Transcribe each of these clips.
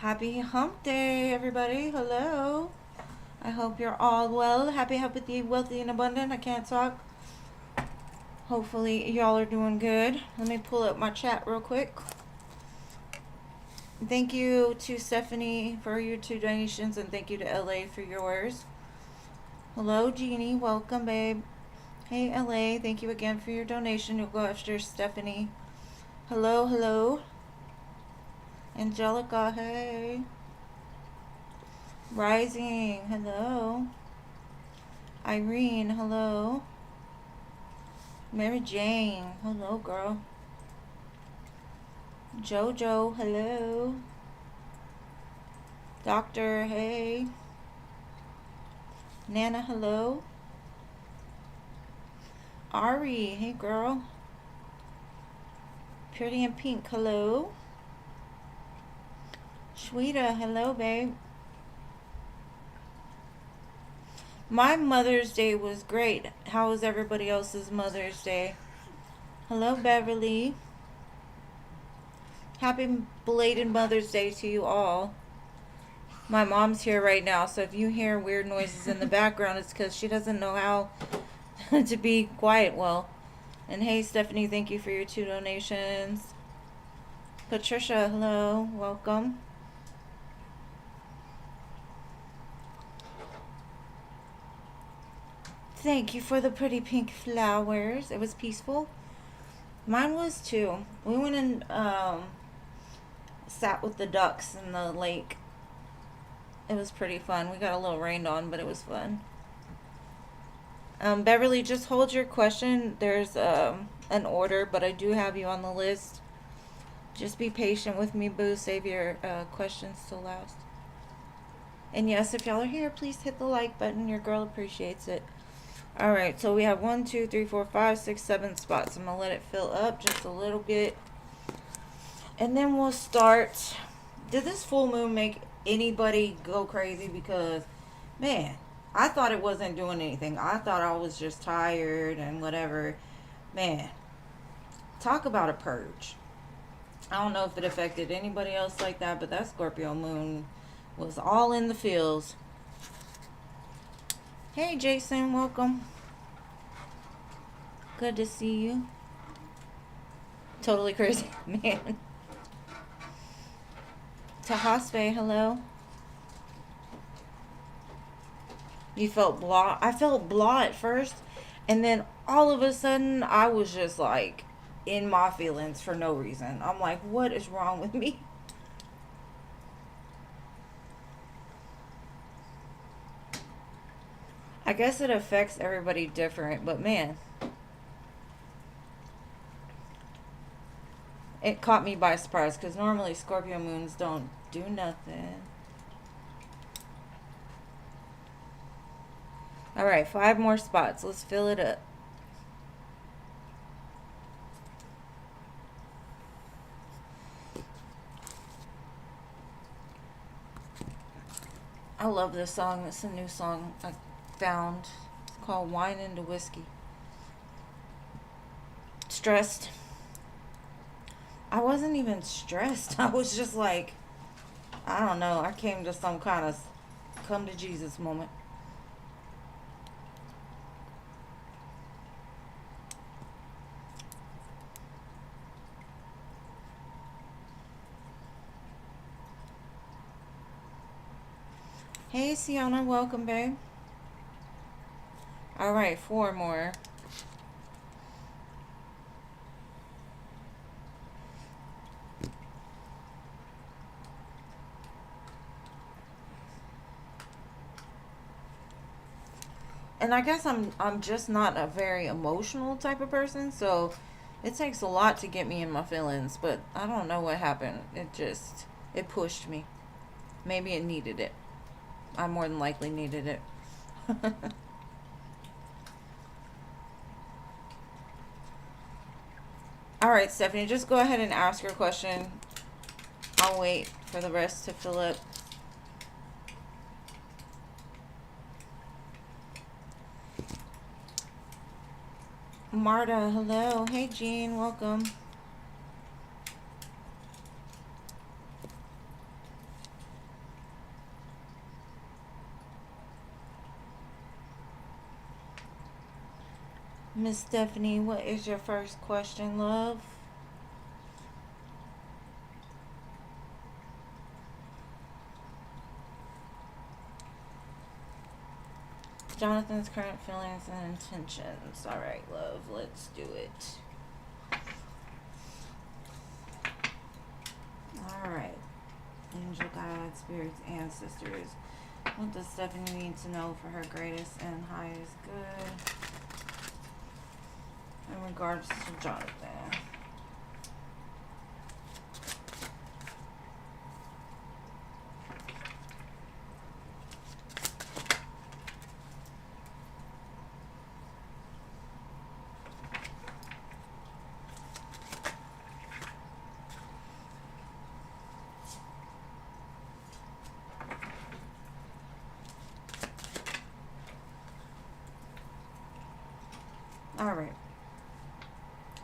Happy hump day, everybody. Hello. I hope you're all well. Happy, healthy, wealthy, and abundant. I can't talk. Hopefully, y'all are doing good. Let me pull up my chat real quick. Thank you to Stephanie for your 2 donations, and thank you to LA for yours. Hello, Jeannie. Welcome, babe. Hey, LA. Thank you again for your donation. You'll go after Stephanie. Hello, hello. Angelica, hey. Rising, hello. Irene, hello. Mary Jane, hello, girl. Jojo, hello. Doctor, hey. Nana, hello. Ari, hey, girl. Pretty in pink, hello. Shweta, hello, babe. My Mother's Day was great. How was everybody else's Mother's Day? Hello, Beverly. Happy belated Mother's Day to you all. My mom's here right now, so if you hear weird noises in the background, it's because she doesn't know how to be quiet well. And hey, Stephanie, thank you for your 2 donations. Patricia, hello. Welcome. Thank you for the pretty pink flowers. It was peaceful. Mine was too. We went and sat with the ducks in the lake. It was pretty fun. We got a little rained on, but it was fun. Beverly, just hold your question. There's an order, but I do have you on the list. Just be patient with me, boo. Save your questions till last. And yes, if y'all are here, please hit the like button. Your girl appreciates it. Alright, so we have 1, 2, 3, 4, 5, 6, 7 spots. I'm going to let it fill up just a little bit. And then we'll start. Did this full moon make anybody go crazy? Because, man, I thought it wasn't doing anything. I thought I was just tired and whatever. Man, talk about a purge. I don't know if it affected anybody else like that, but that Scorpio moon was all in the feels. Hey, Jason, welcome. Good to see you. Totally crazy, man. Tahaspe, hello. You felt blah. I felt blah at first, and then all of a sudden, I was just like in my feelings for no reason. I'm like, what is wrong with me? I guess it affects everybody different, but man, it caught me by surprise because normally Scorpio moons don't do nothing. Alright, 5 more spots. Let's fill it up. I love this song. It's a new song I found. It's called Wine into Whiskey. Stressed. I wasn't even stressed. I was just like, I don't know. I came to some kind of come to Jesus moment. Hey, Sienna. Welcome, babe. Alright, 4 more. And I guess I'm just not a very emotional type of person, so it takes a lot to get me in my feelings, but I don't know what happened. It pushed me. Maybe it needed it. I more than likely needed it. Alright, Stephanie, just go ahead and ask your question. I'll wait for the rest to fill up. Marta, hello. Hey, Jean, welcome. Miss Stephanie, what is your first question, love? Jonathan's current feelings and intentions. Alright, love, let's do it. Alright. Angel, God, spirits, ancestors. What does Stephanie need to know for her greatest and highest good in regards to Jonathan? Alright.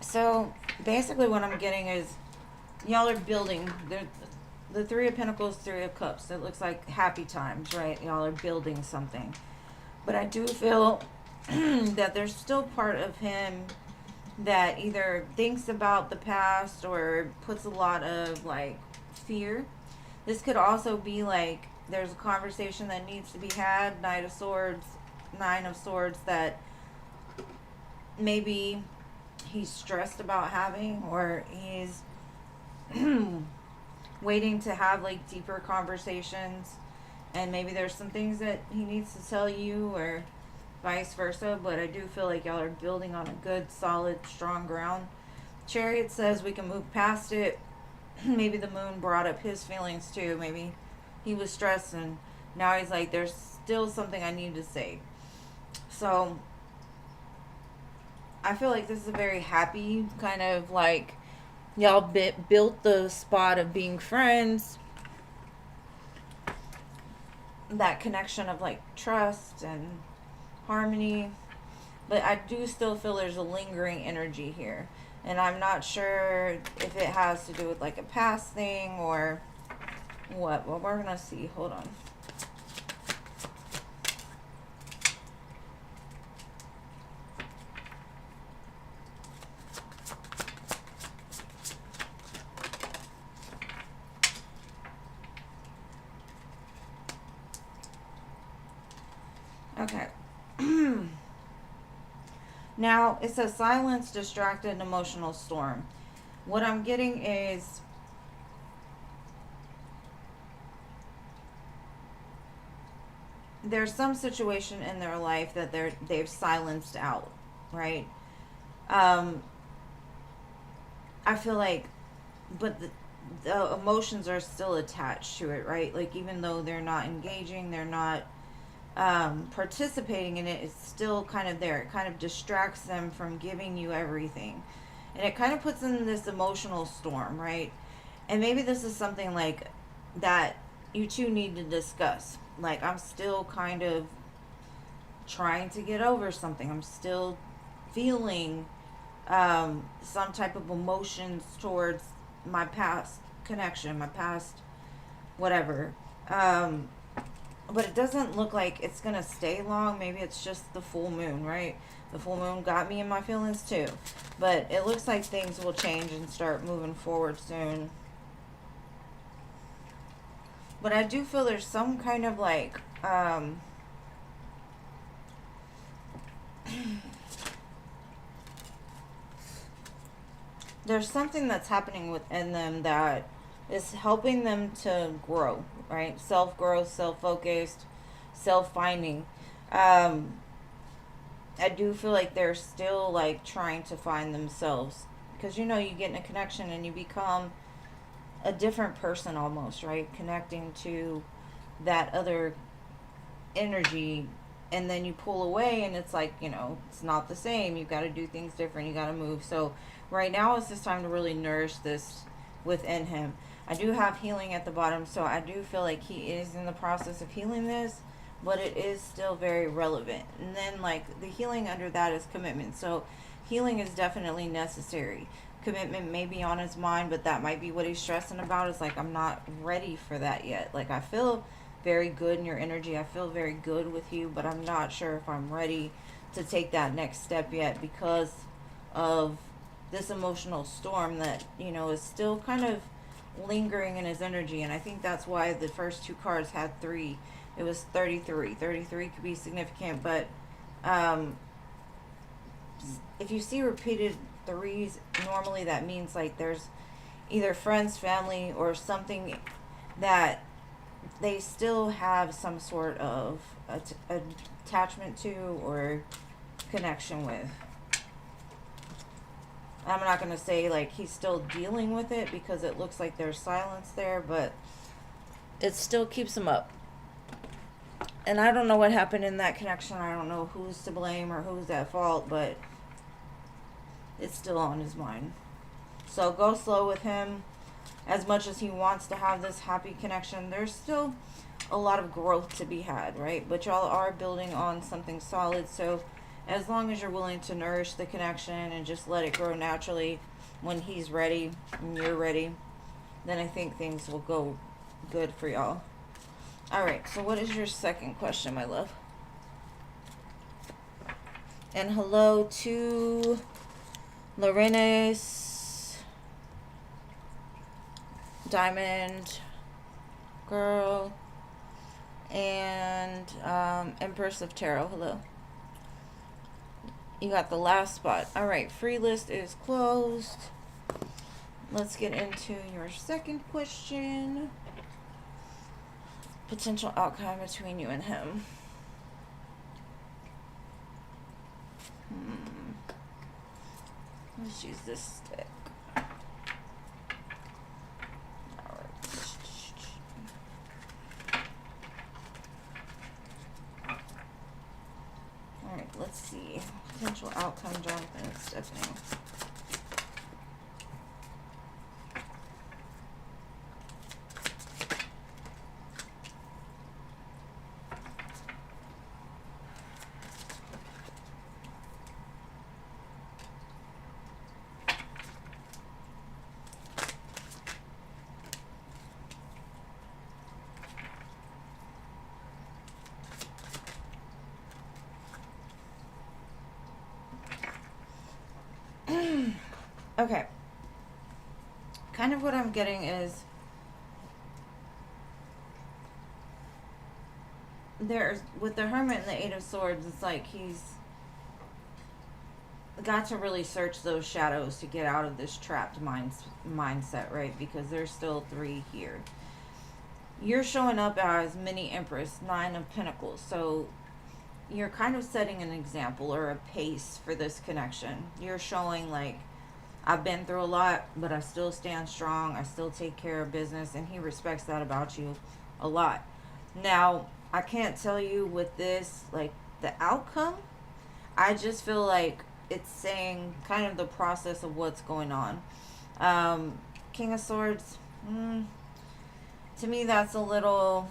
So, basically what I'm getting is y'all are building. The Three of Pentacles, Three of Cups. It looks like happy times, right? Y'all are building something. But I do feel that there's still part of him that either thinks about the past or puts a lot of, like, fear. This could also be, like, there's a conversation that needs to be had. Knight of Swords, Nine of Swords, that maybe he's stressed about having, or he's waiting to have, like, deeper conversations, and maybe there's some things that he needs to tell you, or vice versa. But I do feel like y'all are building on a good, solid, strong ground. Chariot says we can move past it. Maybe the moon brought up his feelings too. Maybe he was stressed and now he's like, there's still something I need to say. So I feel like this is a very happy kind of, like, y'all built the spot of being friends. That connection of, like, trust and harmony. But I do still feel there's a lingering energy here. And I'm not sure if it has to do with, like, a past thing or what. Well, we're going to see. Hold on. Okay. Now, it says silence, distracted, emotional storm. What I'm getting is there's some situation in their life that they've silenced out, right? I feel like, but the emotions are still attached to it, right? Like, even though they're not engaging, they're not participating in it, it's still kind of there. It kind of distracts them from giving you everything. And it kind of puts them in this emotional storm, right? And maybe this is something, like, that you two need to discuss. Like, I'm still kind of trying to get over something. I'm still feeling some type of emotions towards my past connection, my past whatever. But it doesn't look like it's going to stay long. Maybe it's just the full moon, right? The full moon got me in my feelings too. But it looks like things will change and start moving forward soon. But I do feel there's some kind of, like, there's something that's happening within them that is helping them to grow, right? Self-growth, self-focused, self-finding. I do feel like they're still, like, trying to find themselves. Because, you get in a connection and you become a different person almost, right? Connecting to that other energy, and then you pull away and it's like, it's not the same. You got to do things different. You got to move. So right now is this time to really nourish this within him. I do have healing at the bottom, so I do feel like he is in the process of healing this, but it is still very relevant. And then, like, the healing under that is commitment. So healing is definitely necessary. Commitment may be on his mind, but that might be what he's stressing about. Is like, I'm not ready for that yet. Like, I feel very good in your energy. I feel very good with you, but I'm not sure if I'm ready to take that next step yet because of this emotional storm that, you know, is still kind of lingering in his energy. And I think that's why the first two cards had 3. It was 33. 33 could be significant, but if you see repeated 3s, normally that means like there's either friends, family, or something that they still have some sort of attachment to or connection with. I'm not going to say like he's still dealing with it because it looks like there's silence there, but it still keeps him up. And I don't know what happened in that connection. I don't know who's to blame or who's at fault, but it's still on his mind. So go slow with him. As much as he wants to have this happy connection, there's still a lot of growth to be had, right? But y'all are building on something solid. So as long as you're willing to nourish the connection and just let it grow naturally, when he's ready and you're ready, then I think things will go good for y'all. All right, so what is your second question, my love? And hello to Lorena's Diamond Girl and Empress of Tarot. Hello. You got the last spot. All right, free list is closed. Let's get into your second question. Potential outcome between you and him. Let's use this stick. Alright, let's see. Potential outcome, Jonathan and Stephanie. Okay. Kind of what I'm getting is there's, with the Hermit and the 8 of Swords, it's like he's got to really search those shadows to get out of this trapped mindset, right? Because there's still 3 here. You're showing up as Mini Empress, 9 of Pentacles. So you're kind of setting an example or a pace for this connection. You're showing like, I've been through a lot, but I still stand strong. I still take care of business, and he respects that about you a lot. Now, I can't tell you with this, like, the outcome. I just feel like it's saying kind of the process of what's going on. King of Swords, to me, that's a little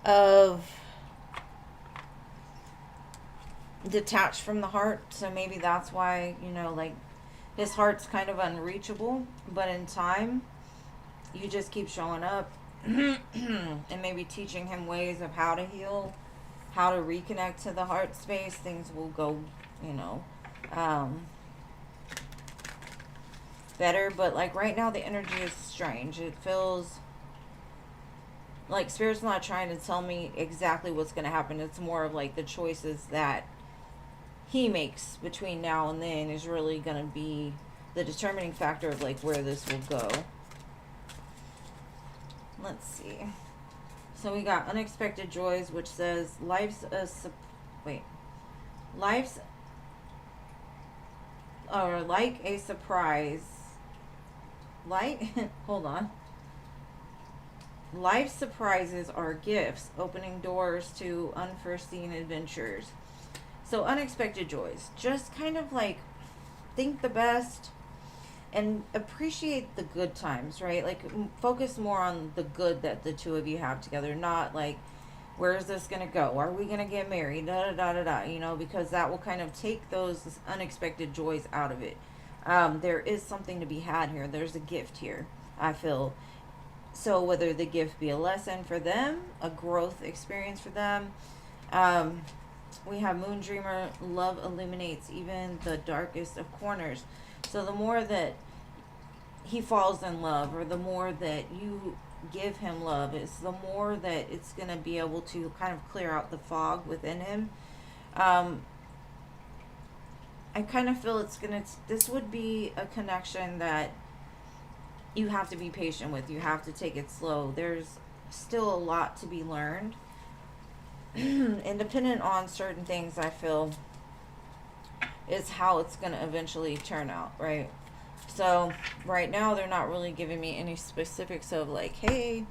of detached from the heart, so maybe that's why, you know, like his heart's kind of unreachable, but in time you just keep showing up and maybe teaching him ways of how to heal, how to reconnect to the heart space. Things will go, you know, better. But like right now the energy is strange. It feels like Spirit's not trying to tell me exactly what's going to happen. It's more of like the choices that he makes between now and then is really going to be the determining factor of like where this will go. Like Unexpected Joys, which says life's like a surprise. Hold on. Life surprises are gifts, opening doors to unforeseen adventures. So unexpected joys, just kind of like think the best and appreciate the good times, right? Like focus more on the good that the two of you have together, not like, where is this going to go? Are we going to get married? Da, da, da, da, da, you know, because that will kind of take those unexpected joys out of it. There is something to be had here. There's a gift here, I feel. So whether the gift be a lesson for them, a growth experience for them, we have Moon Dreamer, love illuminates even the darkest of corners. So the more that he falls in love, or the more that you give him love, is the more that it's going to be able to kind of clear out the fog within him. I kind of feel this would be a connection that you have to be patient with. You have to take it slow. There's still a lot to be learned. And dependent on certain things, I feel, is how it's going to eventually turn out, right? So right now they're not really giving me any specifics of like, hey,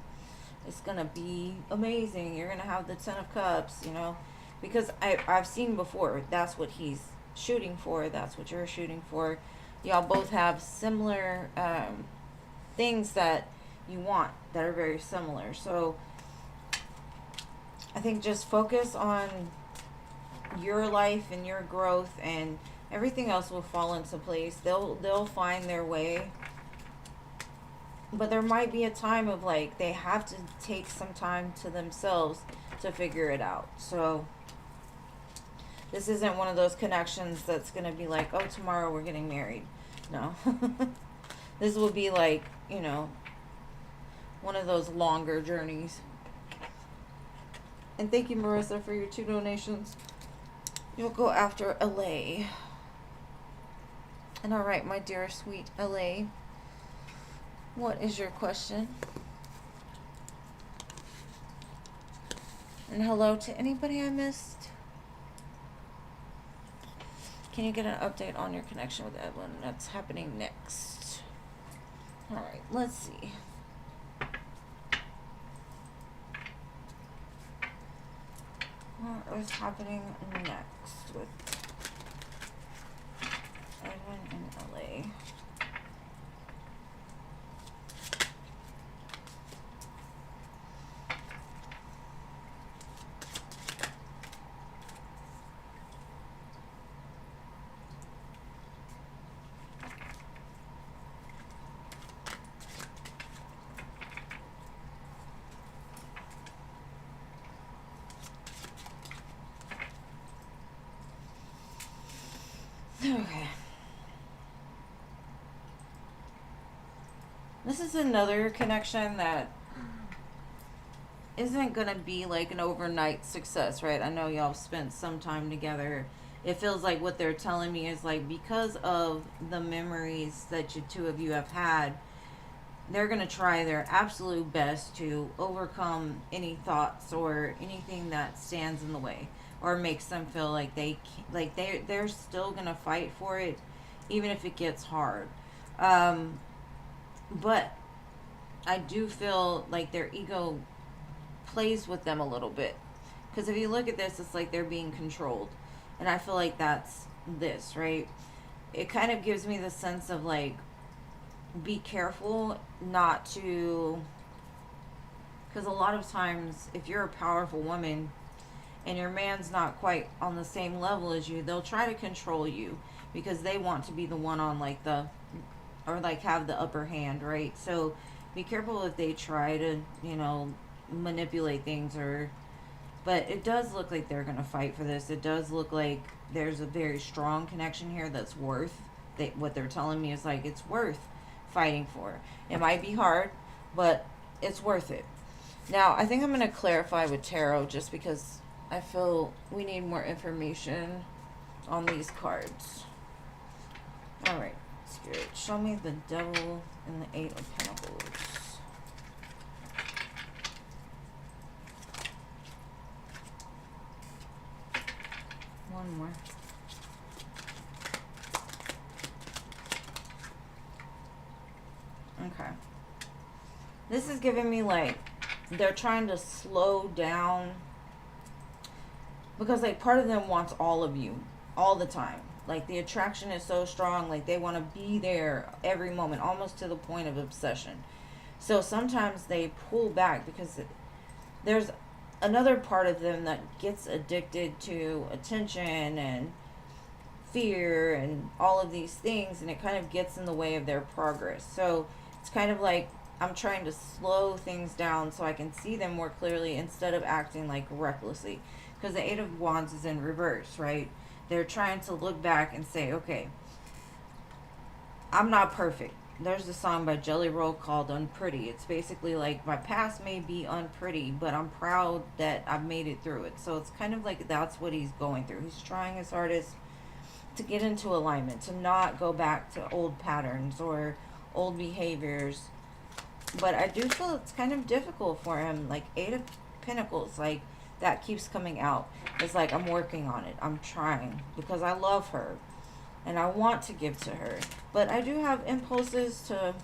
it's going to be amazing, you're going to have the 10 of cups, you know, because I've seen before, that's what he's shooting for, that's what you're shooting for. Y'all both have similar things that you want that are very similar. So I think just focus on your life and your growth, and everything else will fall into place. They'll find their way. But there might be a time of like they have to take some time to themselves to figure it out. So this isn't one of those connections that's going to be like, oh, tomorrow we're getting married. No. This will be like, you know, one of those longer journeys. And thank you, Marissa, for your 2 donations. You'll go after LA. And all right, my dear sweet LA, what is your question? And hello to anybody I missed. Can you get an update on your connection with Edwin? That's happening next. All right, let's see. What is happening next with Edwin in LA? Okay. This is another connection that isn't going to be like an overnight success, right? I know y'all spent some time together. It feels like what they're telling me is like, because of the memories that you two of you have had, they're going to try their absolute best to overcome any thoughts or anything that stands in the way or makes them feel like they're still going to fight for it even if it gets hard. But I do feel like their ego plays with them a little bit, because if you look at this, it's like they're being controlled, and I feel like that's this, right? It kind of gives me the sense of like, be careful not to, because a lot of times if you're a powerful woman and your man's not quite on the same level as you, they'll try to control you because they want to be the one on like or like have the upper hand, right? So be careful if they try to, you know, manipulate things, but it does look like they're going to fight for this. It does look like there's a very strong connection here that's worth, what they're telling me is like, it's worth fighting for. It might be hard, but it's worth it. Now, I think I'm going to clarify with tarot just because I feel we need more information on these cards. All right, Spirit, show me the Devil and the 8 of Pentacles. One more. Okay. This is giving me like they're trying to slow down, because like part of them wants all of you all the time. Like the attraction is so strong, like they want to be there every moment, almost to the point of obsession. So sometimes they pull back because there's another part of them that gets addicted to attention and fear and all of these things, and it kind of gets in the way of their progress. So it's kind of like I'm trying to slow things down so I can see them more clearly instead of acting like recklessly. because the Eight of Wands is in reverse, right? They're trying to look back and say, okay, I'm not perfect. There's a song by Jelly Roll called Unpretty. It's basically like, my past may be unpretty, but I'm proud that I've made it through it. So it's kind of like that's what he's going through. He's trying his hardest to get into alignment, to not go back to old patterns or old behaviors. But I do feel it's kind of difficult for him. Like, Eight of Pentacles, like, that keeps coming out. It's like, I'm working on it. I'm trying because I love her and I want to give to her. But I do have impulses to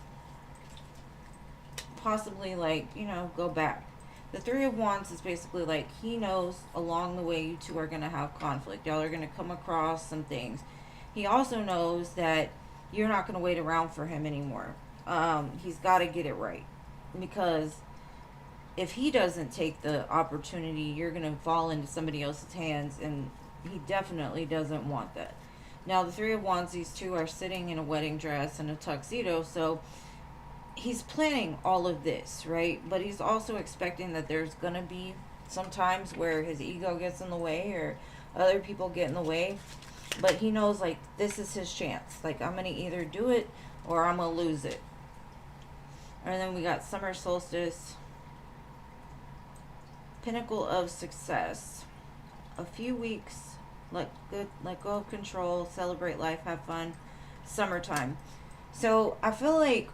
possibly, like, you know, go back. The Three of Wands is basically like, he knows along the way you two are going to have conflict. Y'all are going to come across some things. He also knows that you're not going to wait around for him anymore. He's got to get it right. Because if he doesn't take the opportunity, you're going to fall into somebody else's hands, and he definitely doesn't want that. Now, the Three of Wands, these two are sitting in a wedding dress and a tuxedo, so he's planning all of this, right? But he's also expecting that there's going to be some times where his ego gets in the way or other people get in the way. But he knows, like, this is his chance. Like, I'm going to either do it or I'm going to lose it. And then we got Summer Solstice, Pinnacle of Success. A few weeks, let go of control, celebrate life, have fun. Summertime. So I feel like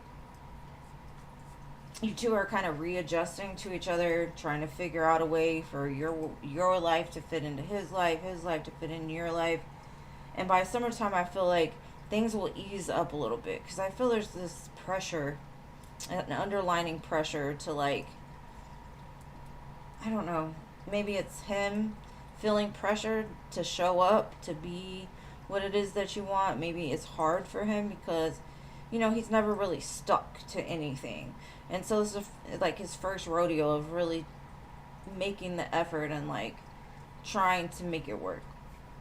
you two are kind of readjusting to each other, trying to figure out a way for your life to fit into his life to fit into your life. And by summertime, I feel like things will ease up a little bit, because I feel there's this pressure, an underlining pressure to, like, I don't know, maybe it's him feeling pressured to show up, to be what it is that you want. Maybe it's hard for him because, you know, he's never really stuck to anything. And so this is like his first rodeo of really making the effort and, like, trying to make it work.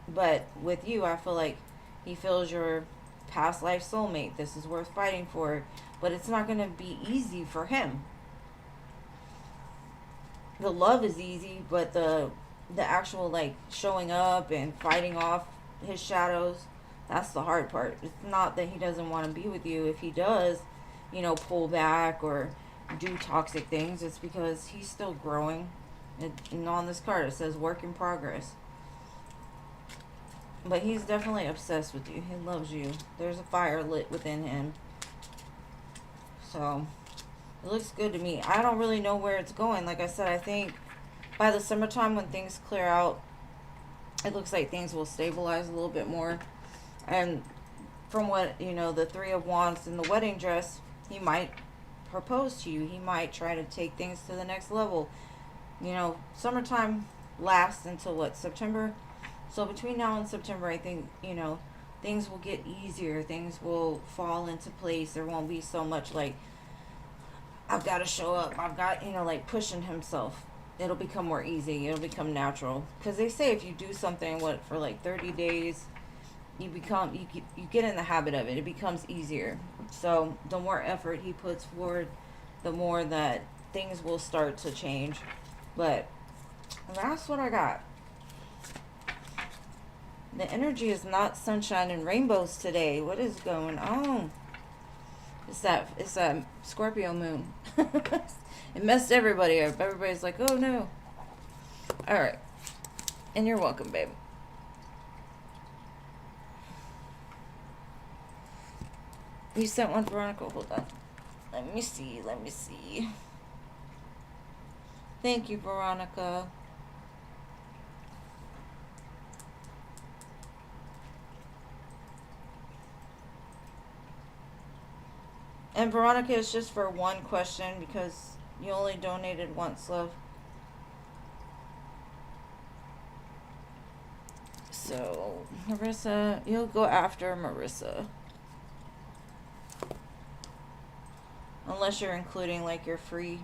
But with you, I feel like he feels your past life soulmate. This is worth fighting for. But it's not going to be easy for him. The love is easy, but the actual, like, showing up and fighting off his shadows, that's the hard part. It's not that he doesn't want to be with you. If he does, you know, pull back or do toxic things, it's because he's still growing. And on this card it says work in progress. But he's definitely obsessed with you. He loves you. There's a fire lit within him. So it looks good to me. I don't really know where it's going. Like I said, I think by the summertime, when things clear out, it looks like things will stabilize a little bit more. And from what, you know, the Three of Wands in the wedding dress, he might propose to you. He might try to take things to the next level. You know, summertime lasts until what, September? So between now and September, I think, you know, things will get easier. Things will fall into place. There won't be so much, like, I've got to show up. I've got, you know, like, pushing himself. It'll become more easy. It'll become natural. Because they say if you do something, what, for like 30 days, you get in the habit of it. It becomes easier. So the more effort he puts forward, the more that things will start to change. But that's what I got. The energy is not sunshine and rainbows today. What is going on? It's that Scorpio moon. It messed everybody up. Everybody's like, oh no. Alright. And you're welcome, babe. You sent one, Veronica? Hold on. Let me see. Thank you, Veronica. And Veronica, is just for one question because you only donated once, love. So, Marissa, you'll go after Marissa. Unless you're including, like, your free.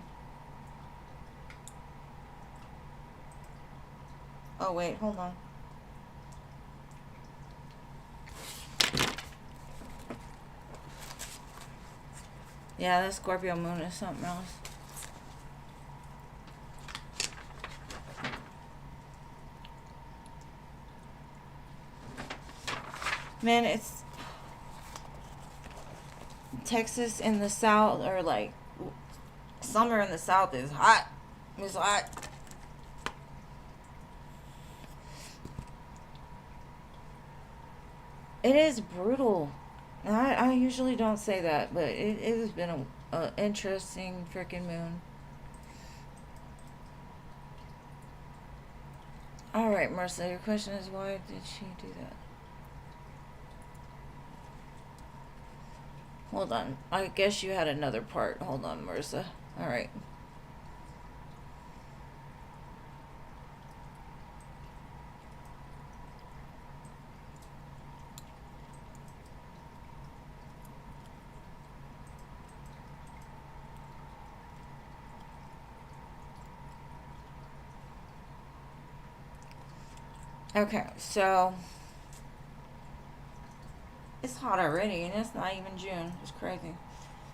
Oh, wait, hold on. Yeah, the Scorpio moon is something else. Man, it's Texas in the south, or like summer in the south is hot. It's hot. It is brutal. I usually don't say that, but it has been a interesting freaking moon. Alright, Marcel, your question is why did she do that? Hold on. I guess you had another part. Hold on, Marissa. Alright. Okay, so it's hot already, and it's not even June. It's crazy.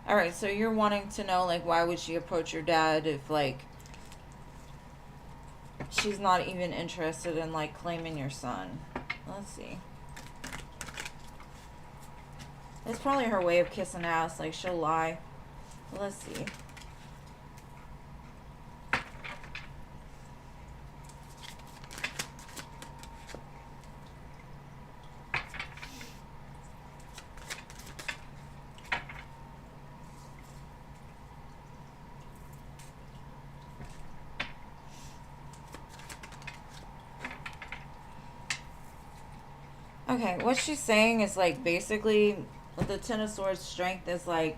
All right, so you're wanting to know, like, why would she approach your dad if, like, she's not even interested in, like, claiming your son? Let's see. It's probably her way of kissing ass. Like, she'll lie. Let's see. Okay, what she's saying is, like, basically, with the Ten of Swords strength is, like,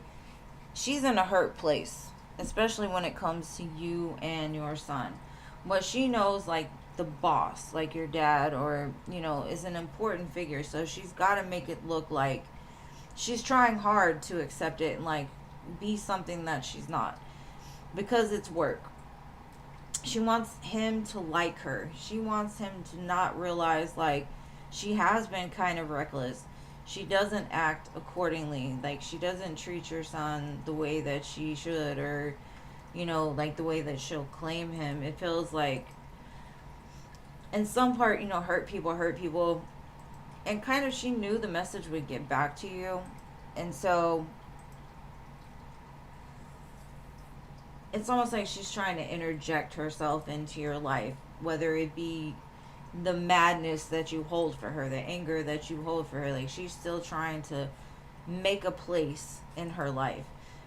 she's in a hurt place, especially when it comes to you and your son. What she knows, like, the boss, like your dad, or, you know, is an important figure, so she's got to make it look like she's trying hard to accept it and, like, be something that she's not, because it's work. She wants him to like her. She wants him to not realize, like, she has been kind of reckless. She doesn't act accordingly. Like, she doesn't treat your son the way that she should, or, you know, like the way that she'll claim him. It feels like, in some part, you know, hurt people hurt people. And kind of, she knew the message would get back to you. And so, it's almost like she's trying to interject herself into your life, whether it be the madness that you hold for her, the anger that you hold for her. Like, she's still trying to make a place in her life.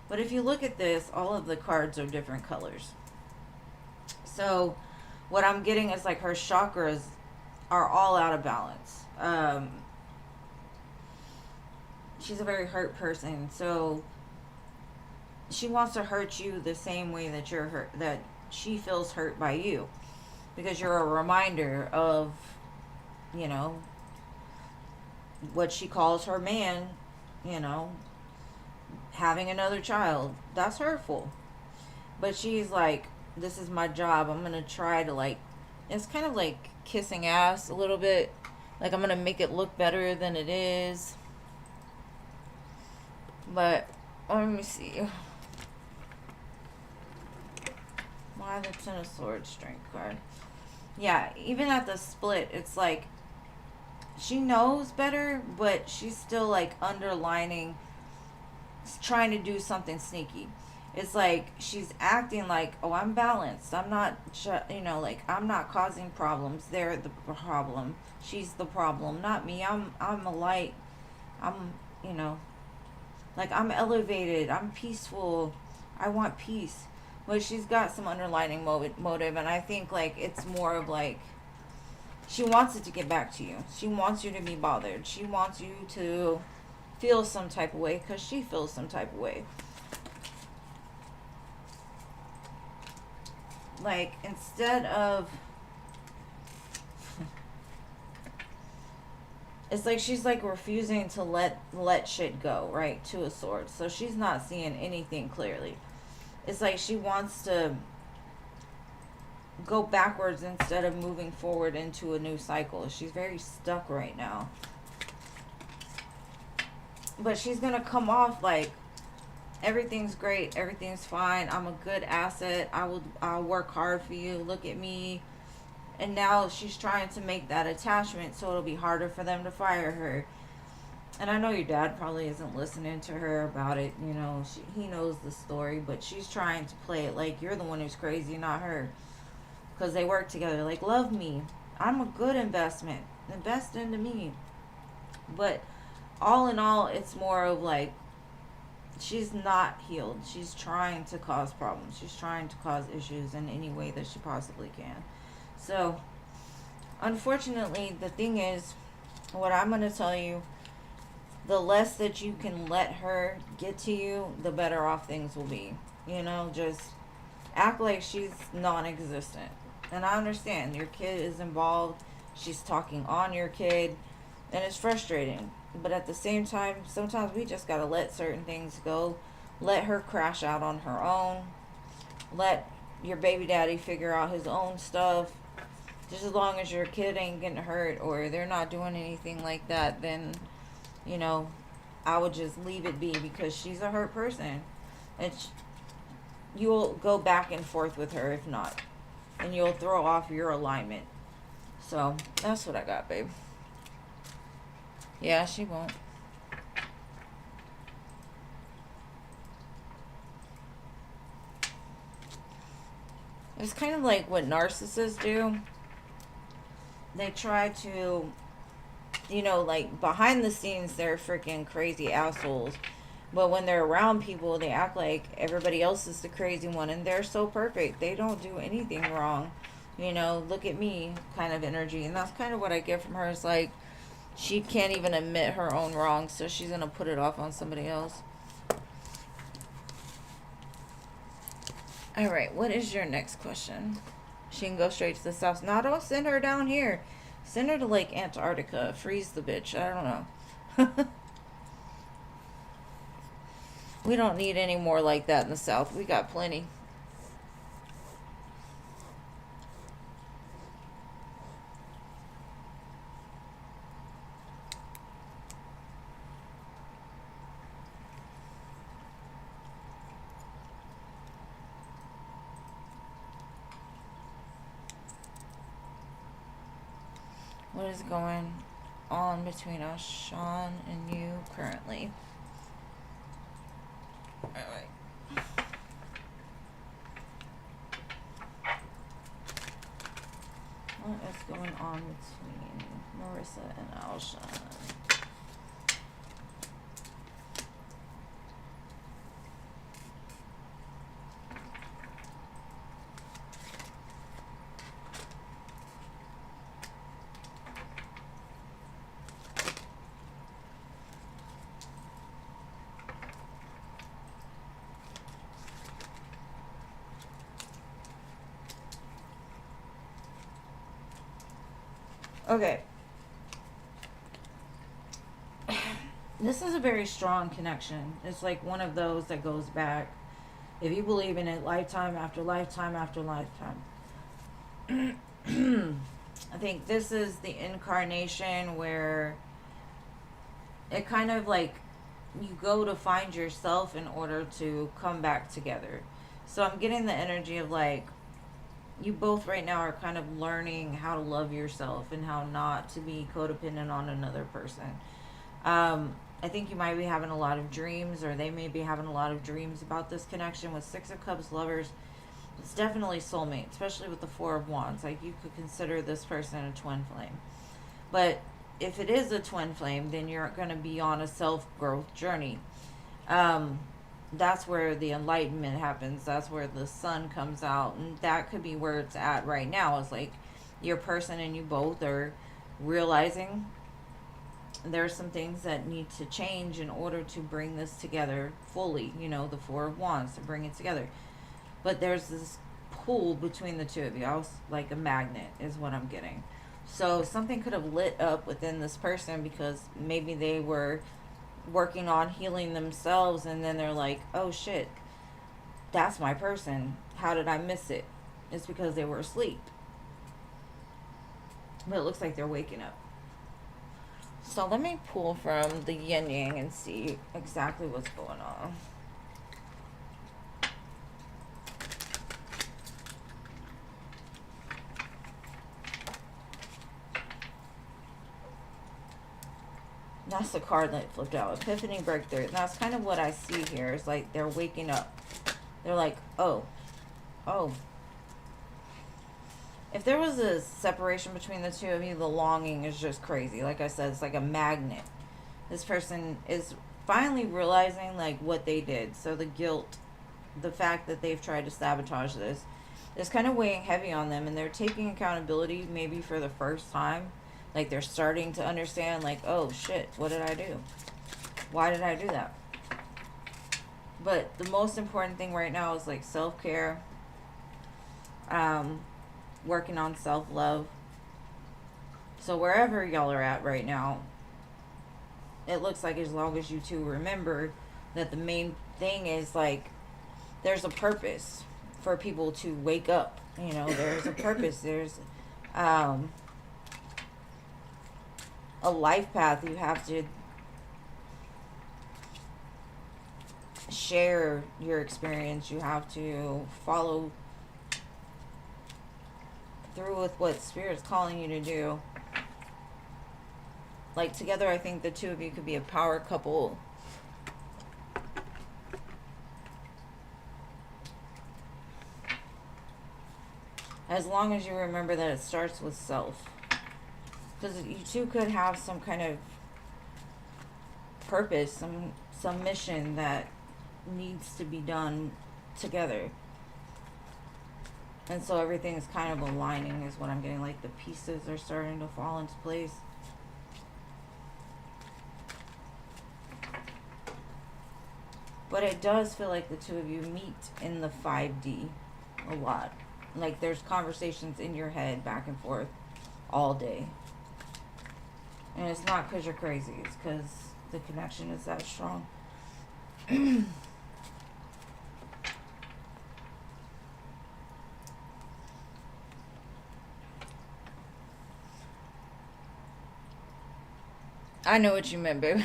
But if you look at this, all of the cards are different colors. So what I'm getting is, like, her chakras are all out of balance. She's a very hurt person, so she wants to hurt you the same way that you're hurt, that she feels hurt by you, because you're a reminder of, you know, what she calls her man, you know, having another child. That's hurtful. But she's like, this is my job. I'm going to try to, like, it's kind of like kissing ass a little bit. Like, I'm going to make it look better than it is. But, let me see. Why the Ten of Swords strength card? Yeah, even at the split, it's like, she knows better, but she's still, like, underlining, trying to do something sneaky. It's like she's acting like, oh, I'm balanced. I'm not, you know, like, I'm not causing problems. They're the problem. She's the problem, not me. I'm a light. I'm, you know, like, I'm elevated. I'm peaceful. I want peace. But she's got some underlining motive, and I think, like, it's more of, like, she wants it to get back to you. She wants you to be bothered. She wants you to feel some type of way, because she feels some type of way. Like, instead of, it's like she's, like, refusing to let shit go, right? Two of Swords. So she's not seeing anything clearly. It's like she wants to go backwards instead of moving forward into a new cycle. She's very stuck right now. But she's going to come off like, everything's great, everything's fine, I'm a good asset, I'll work hard for you, look at me. And now she's trying to make that attachment so it'll be harder for them to fire her. And I know your dad probably isn't listening to her about it. You know, he knows the story, but she's trying to play it like you're the one who's crazy, not her. Because they work together. Like, love me. I'm a good investment. Invest into me. But all in all, it's more of like she's not healed. She's trying to cause problems. She's trying to cause issues in any way that she possibly can. So, unfortunately, the thing is, what I'm going to tell you, the less that you can let her get to you, the better off things will be. You know, just act like she's non-existent. And I understand your kid is involved. She's talking on your kid, and it's frustrating. But at the same time, sometimes we just gotta let certain things go. Let her crash out on her own. Let your baby daddy figure out his own stuff. Just as long as your kid ain't getting hurt or they're not doing anything like that, then, you know, I would just leave it be, because she's a hurt person. And you'll go back and forth with her if not. And you'll throw off your alignment. So, that's what I got, babe. Yeah, she won't. It's kind of like what narcissists do. They try to, you know, like behind the scenes, they're freaking crazy assholes. But when they're around people, they act like everybody else is the crazy one. And they're so perfect. They don't do anything wrong. You know, look at me kind of energy. And that's kind of what I get from her. It's like, she can't even admit her own wrongs, so she's going to put it off on somebody else. Alright, what is your next question? She can go straight to the south. No, don't send her down here. Send her to, like, Antarctica. Freeze the bitch. I don't know. We don't need any more like that in the south. We got plenty. What is going on between us, Sean, and you currently? Alright. What is going on between Marissa and Alshon? Okay. This is a very strong connection. It's like one of those that goes back, if you believe in it, lifetime after lifetime after lifetime. I think this is the incarnation where it kind of like you go to find yourself in order to come back together. So I'm getting the energy of like, you both right now are kind of learning how to love yourself and how not to be codependent on another person. I think you might be having a lot of dreams, or they may be having a lot of dreams about this connection with Six of Cups lovers. It's definitely soulmate, especially with the Four of Wands. Like, you could consider this person a twin flame. But if it is a twin flame, then you're going to be on a self-growth journey. That's where the enlightenment happens. That's where the sun comes out. And that could be where it's at right now. It's like your person and you both are realizing there's some things that need to change in order to bring this together fully. You know, the Four of Wands, to bring it together. But there's this pull between the two of you. I was like a magnet is what I'm getting. So something could have lit up within this person because maybe they were working on healing themselves, and then they're like, oh shit, that's my person. How did I miss it? It's because they were asleep. But it looks like they're waking up. So let me pull from the yin yang and see exactly what's going on. That's the card that flipped out. Epiphany, breakthrough. And that's kind of what I see here. It's like they're waking up. They're like, oh. If there was a separation between the two of you, the longing is just crazy. Like I said, it's like a magnet. This person is finally realizing like what they did. So the guilt, the fact that they've tried to sabotage this is kind of weighing heavy on them, and they're taking accountability maybe for the first time. Like they're starting to understand like, oh shit, what did I do? Why did I do that? But the most important thing right now is like self-care, working on self-love. So wherever y'all are at right now, it looks like as long as you two remember that the main thing is like there's a purpose for people to wake up. You know, there's a purpose. There's a life path you have to share your experience. You have to follow through with what Spirit's calling you to do. Like together, I think the two of you could be a power couple. As long as you remember that it starts with self. Because you two could have some kind of purpose, some mission that needs to be done together. And so everything is kind of aligning is what I'm getting. Like the pieces are starting to fall into place. But it does feel like the two of you meet in the 5D a lot. Like there's conversations in your head back and forth all day. And it's not because you're crazy. It's because the connection is that strong. I know what you meant, babe.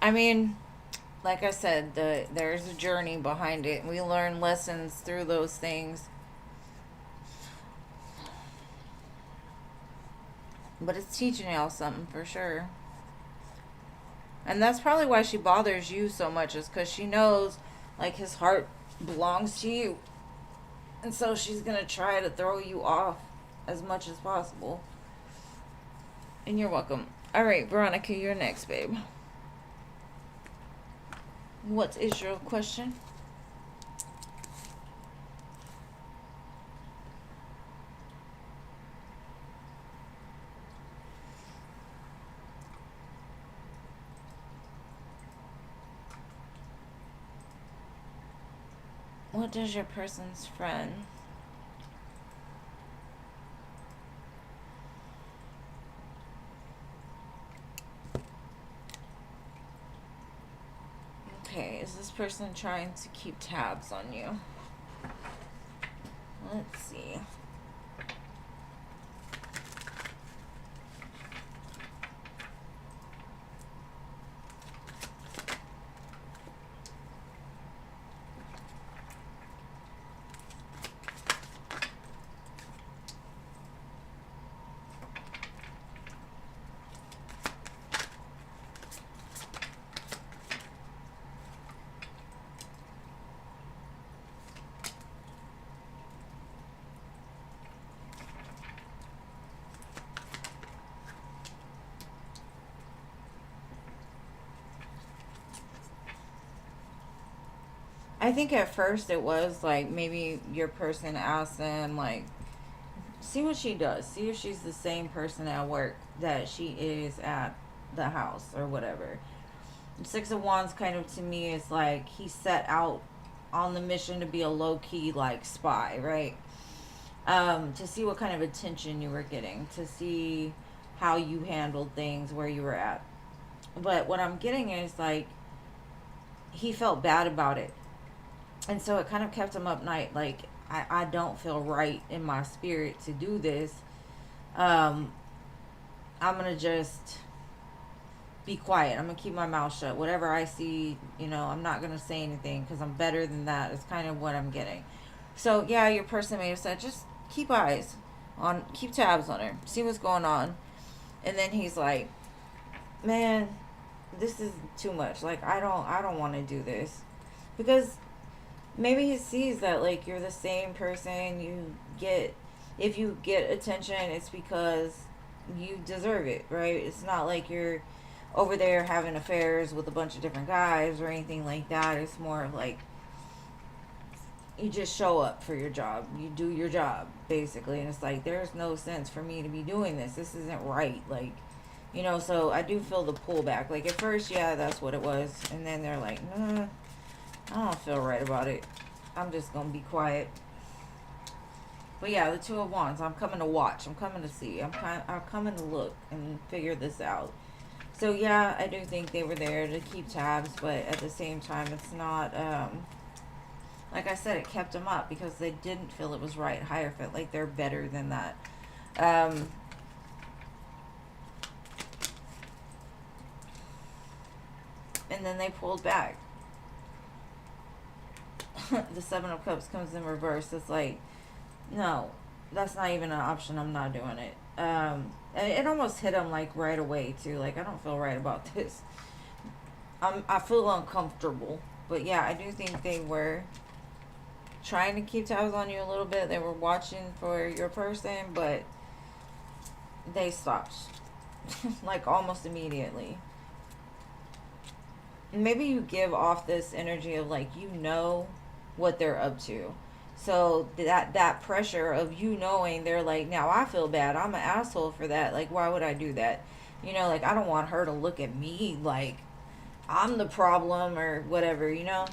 I mean, like I said, there's a journey behind it. We learn lessons through those things. But it's teaching y'all something for sure. And that's probably why she bothers you so much, is because she knows, like, his heart belongs to you. And so she's going to try to throw you off as much as possible. And you're welcome. All right, Veronica, you're next, babe. What is your question? What does your person's friend? Okay, is this person trying to keep tabs on you? Let's see. I think at first it was like maybe your person asked them like, see what she does. See if she's the same person at work that she is at the house or whatever. Six of Wands kind of to me is like he set out on the mission to be a low-key like spy, right? To see what kind of attention you were getting, to see how you handled things where you were at. But what I'm getting is like he felt bad about it. And so it kind of kept him up night. Like, I don't feel right in my spirit to do this. I'm going to just be quiet. I'm going to keep my mouth shut. Whatever I see, you know, I'm not going to say anything because I'm better than that. It's kind of what I'm getting. So yeah, your person may have said, just keep keep tabs on her, see what's going on. And then he's like, man, this is too much. Like, I don't want to do this. Because maybe he sees that, like, you're the same person. If you get attention, it's because you deserve it, right? It's not like you're over there having affairs with a bunch of different guys or anything like that. It's more of like, you just show up for your job. You do your job, basically. And it's like, there's no sense for me to be doing this. This isn't right. Like, so I do feel the pullback. Like, at first, yeah, that's what it was. And then they're like, nah, I don't feel right about it. I'm just going to be quiet. But yeah, the Two of Wands. I'm coming to watch. I'm coming to see. I'm coming to look and figure this out. So yeah, I do think they were there to keep tabs. But at the same time, it's not... like I said, it kept them up because they didn't feel it was right. Hierophant, like they're better than that. And then they pulled back. The Seven of Cups comes in reverse. It's like, no, that's not even an option. I'm not doing it. It almost hit them like right away too. Like, I don't feel right about this. I feel uncomfortable. But yeah, I do think they were trying to keep tabs on you a little bit. They were watching for your person, but they stopped. Like, almost immediately. Maybe you give off this energy of, like, what they're up to. So that pressure of you knowing, they're like, now I feel bad. I'm an asshole for that. Like, why would I do that? Like, I don't want her to look at me like I'm the problem or whatever, And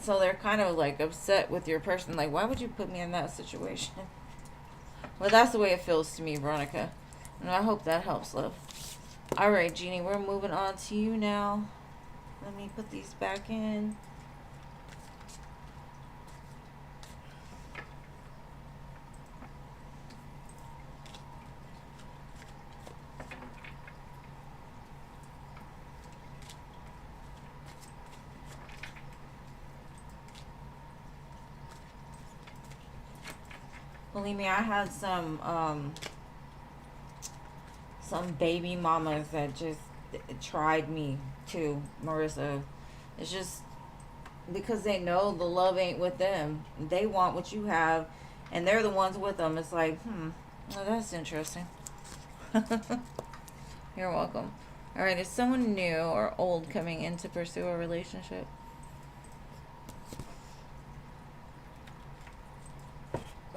so they're kind of like upset with your person. Like, why would you put me in that situation? Well, that's the way it feels to me, Veronica. And I hope that helps, love. All right, Jeannie, we're moving on to you now. Let me put these back in. Believe me, I had some baby mamas that just tried me too, Marissa. It's just because they know the love ain't with them. They want what you have, and they're the ones with them. It's like, well, that's interesting. You're welcome. All right, is someone new or old coming in to pursue a relationship?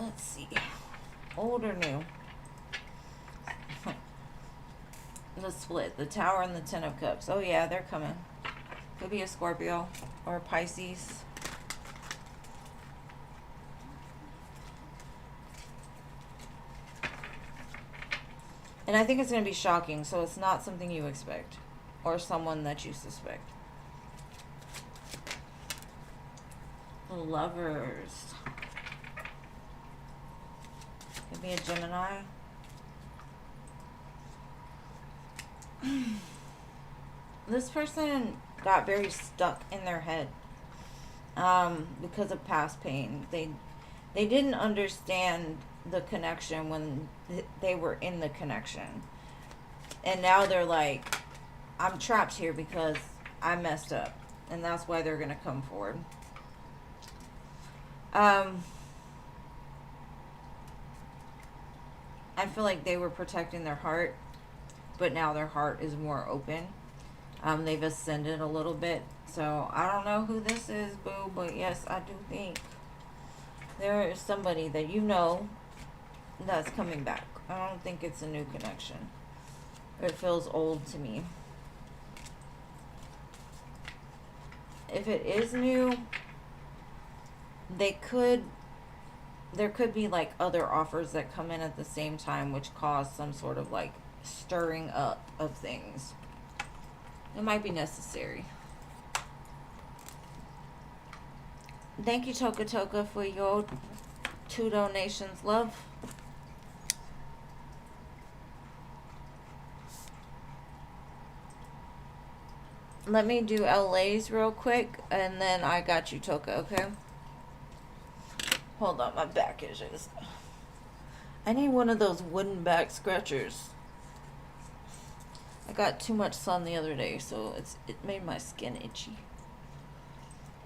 Let's see. Old or new? The split. The Tower and the Ten of Cups. Oh, yeah, they're coming. Could be a Scorpio or a Pisces. And I think it's going to be shocking, so it's not something you expect. Or someone that you suspect. Lovers. Could be a Gemini. This person got very stuck in their head because of past pain. They didn't understand the connection when they were in the connection. And now they're like, I'm trapped here because I messed up. And that's why they're going to come forward. I feel like they were protecting their heart, but now their heart is more open. They've ascended a little bit. So I don't know who this is, boo, but yes, I do think there is somebody that that's coming back. I don't think it's a new connection. It feels old to me. If it is new, there could be like other offers that come in at the same time, which cause some sort of like stirring up of things. It might be necessary. Thank you, Toka Toka, for your 2 donations, love. Let me do LA's real quick, and then I got you, Toka, okay? Hold on, my back itches. I need one of those wooden back scratchers. I got too much sun the other day, so it made my skin itchy.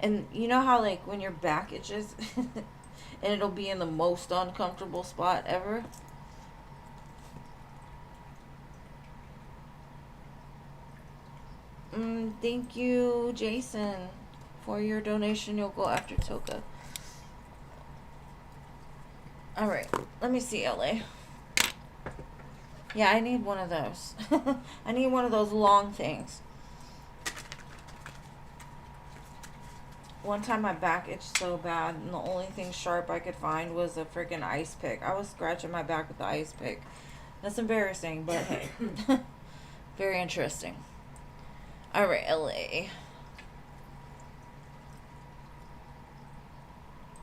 And you know how, like, when your back itches, and it'll be in the most uncomfortable spot ever? Thank you, Jason, for your donation. You'll go after Toka. Alright, let me see, LA. Yeah, I need one of those. I need one of those long things. One time my back itched so bad, and the only thing sharp I could find was a freaking ice pick. I was scratching my back with the ice pick. That's embarrassing, but hey. Very interesting. Alright, LA.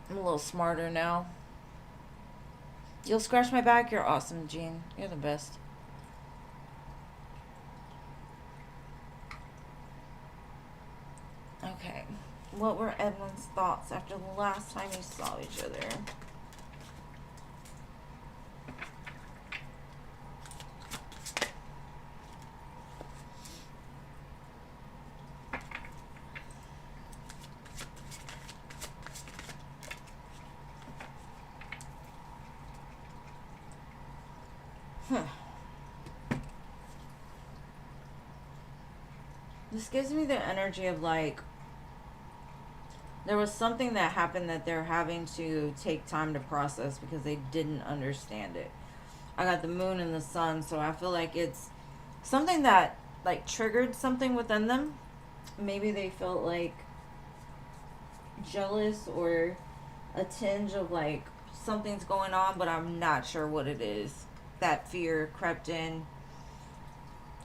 I'm a little smarter now. You'll scratch my back? You're awesome, Jean. You're the best. Okay. What were Edwin's thoughts after the last time we saw each other? This gives me the energy of, like, there was something that happened that they're having to take time to process because they didn't understand it. I got the moon and the sun, so I feel like it's something that, like, triggered something within them. Maybe they felt, like, jealous or a tinge of, like, something's going on, but I'm not sure what it is. That fear crept in.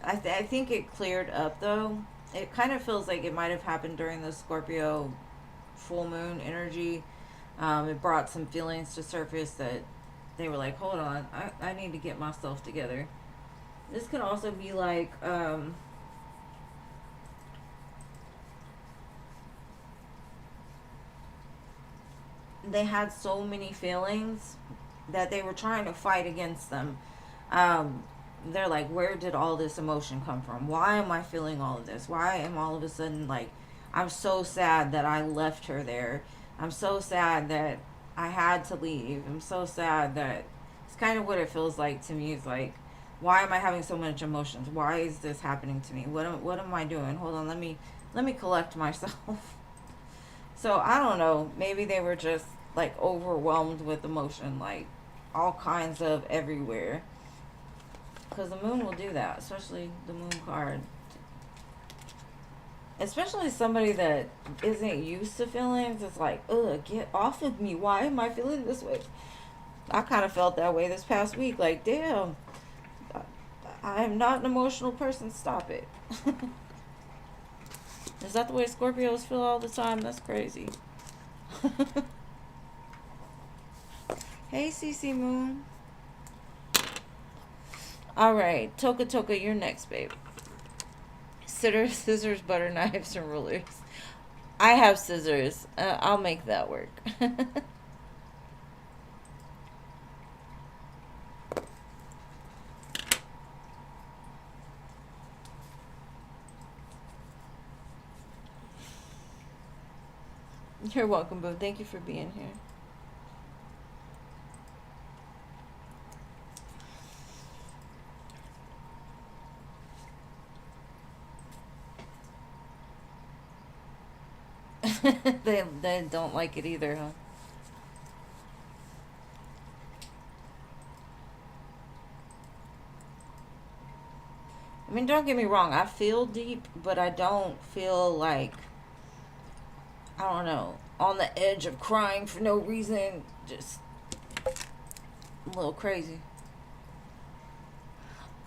I think it cleared up, though. It kind of feels like it might have happened during the Scorpio full moon energy. It brought some feelings to surface that they were like, hold on, I need to get myself together. This could also be like, they had so many feelings that they were trying to fight against them. They're like, where did all this emotion come from? Why am I feeling all of this? Why am all of a sudden, like, I'm so sad that I left her there. I'm so sad that I had to leave. I'm so sad that it's kind of what it feels like to me. It's like, why am I having so much emotions? Why is this happening to me? What am I doing? Hold on, let me collect myself. So I don't know. Maybe they were just, like, overwhelmed with emotion, like all kinds of everywhere. Because the moon will do that, especially the moon card. Especially somebody that isn't used to feelings. It's like, ugh, get off of me. Why am I feeling this way? I kind of felt that way this past week. Like, damn, I am not an emotional person. Stop it. Is that the way Scorpios feel all the time? That's crazy. Hey, CC Moon. Alright, Toka, you're next, babe. Scissors, butter knives, and rulers. I have scissors. I'll make that work. You're welcome, boo. Thank you for being here. They don't like it either, huh? I mean, don't get me wrong. I feel deep, but I don't feel like, I don't know, on the edge of crying for no reason. Just a little crazy.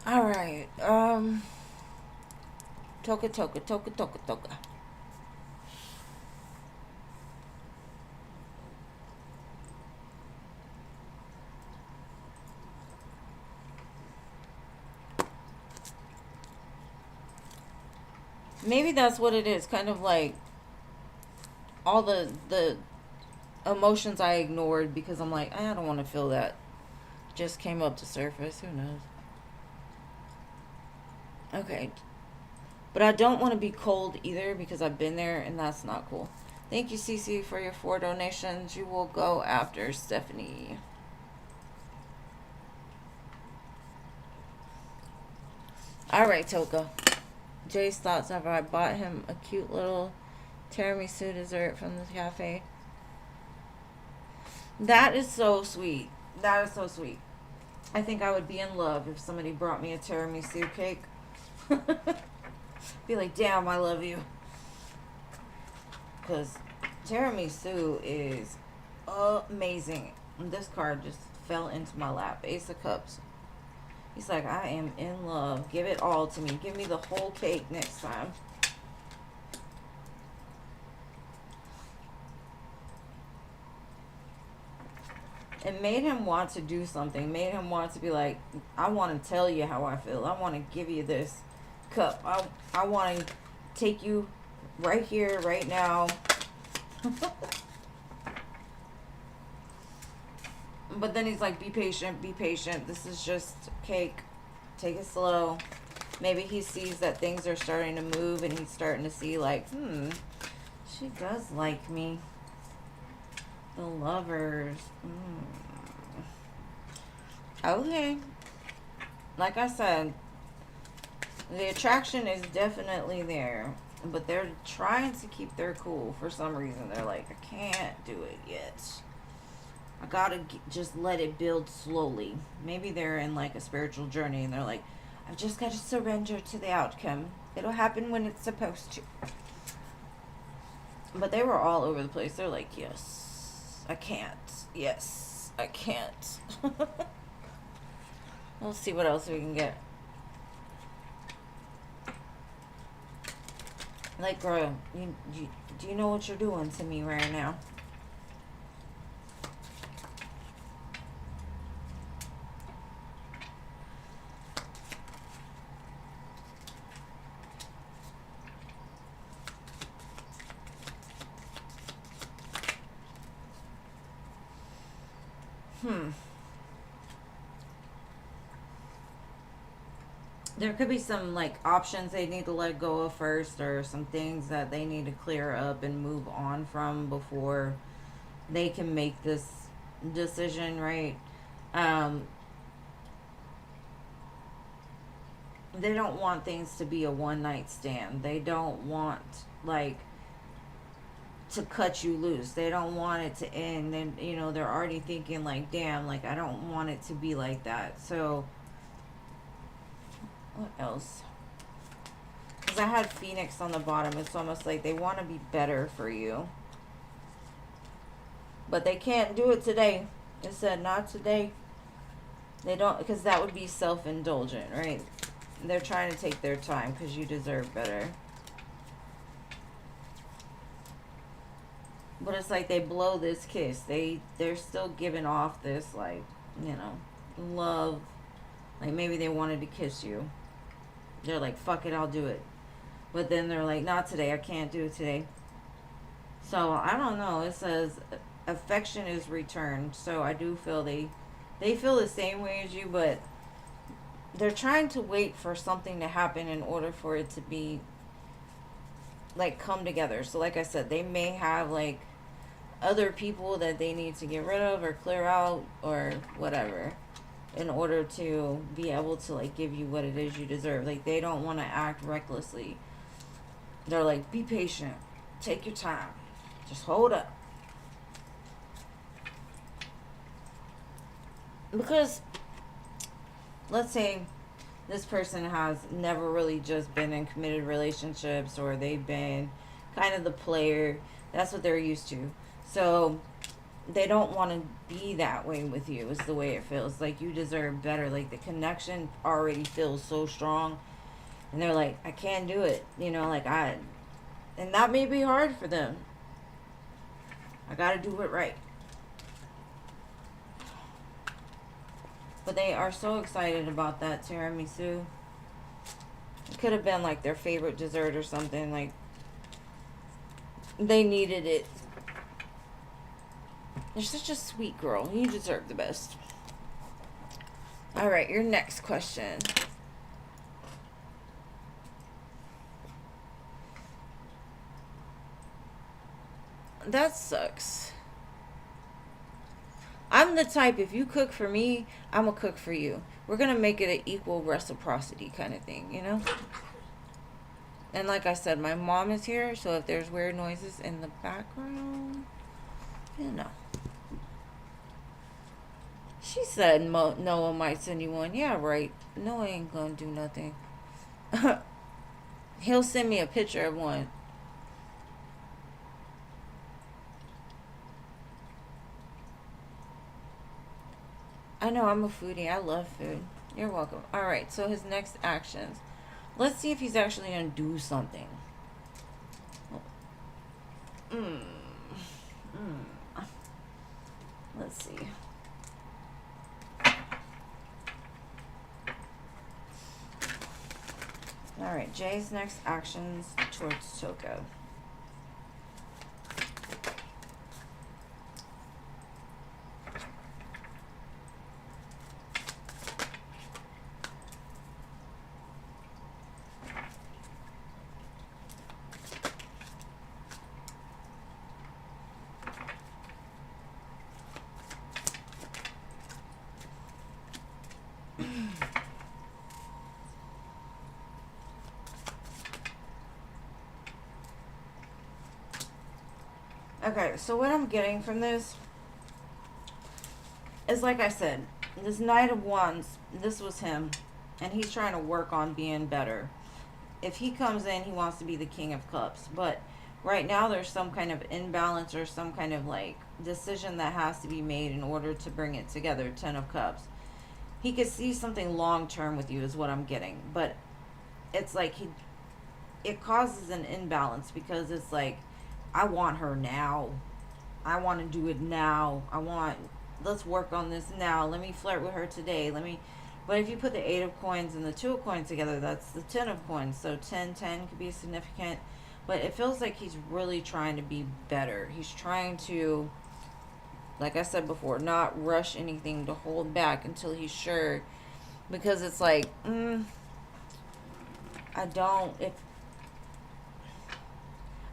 Alright, Toka. Maybe that's what it is. Kind of like all the emotions I ignored because I'm like, I don't want to feel that. Just came up to surface. Who knows? Okay. But I don't want to be cold either because I've been there and that's not cool. Thank you, Cece, for your 4 donations. You will go after Stephanie. Alright, Toka. Jay's thoughts after I bought him a cute little tiramisu dessert from the cafe. That is so sweet. That is so sweet. I think I would be in love if somebody brought me a tiramisu cake. Be like, damn, I love you. Because tiramisu is amazing. And this card just fell into my lap. Ace of Cups. He's like, I am in love. Give it all to me. Give me the whole cake next time. It made him want to do something. Made him want to be like, I want to tell you how I feel. I want to give you this cup. I want to take you right here, right now. But then he's like, be patient, be patient. This is just cake. Take it slow. Maybe he sees that things are starting to move and he's starting to see like, she does like me. The Lovers. Okay. Like I said, the attraction is definitely there. But they're trying to keep their cool for some reason. They're like, I can't do it yet. I gotta just let it build slowly. Maybe they're in like a spiritual journey and they're like, I've just got to surrender to the outcome. It'll happen when it's supposed to. But they were all over the place. They're like, yes, I can't. Yes, I can't. Let's see what else we can get. Like, girl, do you know what you're doing to me right now? There could be some like options they need to let go of first, or some things that they need to clear up and move on from before they can make this decision, right? They don't want things to be a one night stand. They don't want like to cut you loose. They don't want it to end. And they're already thinking like, damn, like I don't want it to be like that. So what else? Because I had Phoenix on the bottom. It's almost like they want to be better for you. But they can't do it today. It said not today. They don't, because that would be self-indulgent, right? They're trying to take their time because you deserve better. But it's like they blow this kiss. They're still giving off this like, love. Like maybe they wanted to kiss you. They're like, fuck it, I'll do it. But then they're like, not today, I can't do it today. So I don't know. It says affection is returned. So I do feel they feel the same way as you, but they're trying to wait for something to happen in order for it to be like come together. So like I said, they may have like other people that they need to get rid of or clear out or whatever in order to be able to like give you what it is you deserve. Like they don't want to act recklessly. They're like, be patient, take your time, just hold up. Because let's say this person has never really just been in committed relationships, or they've been kind of the player. That's what they're used to. So they don't want to be that way with you, is the way it feels. Like you deserve better. Like the connection already feels so strong. And they're like, I can't do it. And that may be hard for them. I gotta do it right. But they are so excited about that tiramisu. Could have been like their favorite dessert or something. Like they needed it. You're such a sweet girl. You deserve the best. All right, your next question. That sucks. I'm the type, if you cook for me, I'm going to cook for you. We're going to make it an equal reciprocity kind of thing, you know? And like I said, my mom is here, so if there's weird noises in the background, you know. She said Noah might send you one. Yeah, right. Noah ain't going to do nothing. He'll send me a picture of one. I know, I'm a foodie. I love food. You're welcome. Alright, so his next actions. Let's see if he's actually going to do something. Let's see. Alright, Jay's next actions towards Toko. Okay, so what I'm getting from this is, like I said, this Knight of Wands, this was him, and he's trying to work on being better. If he comes in, he wants to be the King of Cups, but right now there's some kind of imbalance or some kind of like decision that has to be made in order to bring it together. 10 of Cups. He could see something long term with you is what I'm getting, but it's like it causes an imbalance because it's like, I want her now. I want to do it now. Let's work on this now. Let me flirt with her today. But if you put the 8 of coins and the 2 of coins together, that's the 10 of coins. So 10 could be significant. But it feels like he's really trying to be better. He's trying to, like I said before, not rush anything, to hold back until he's sure. Because it's like,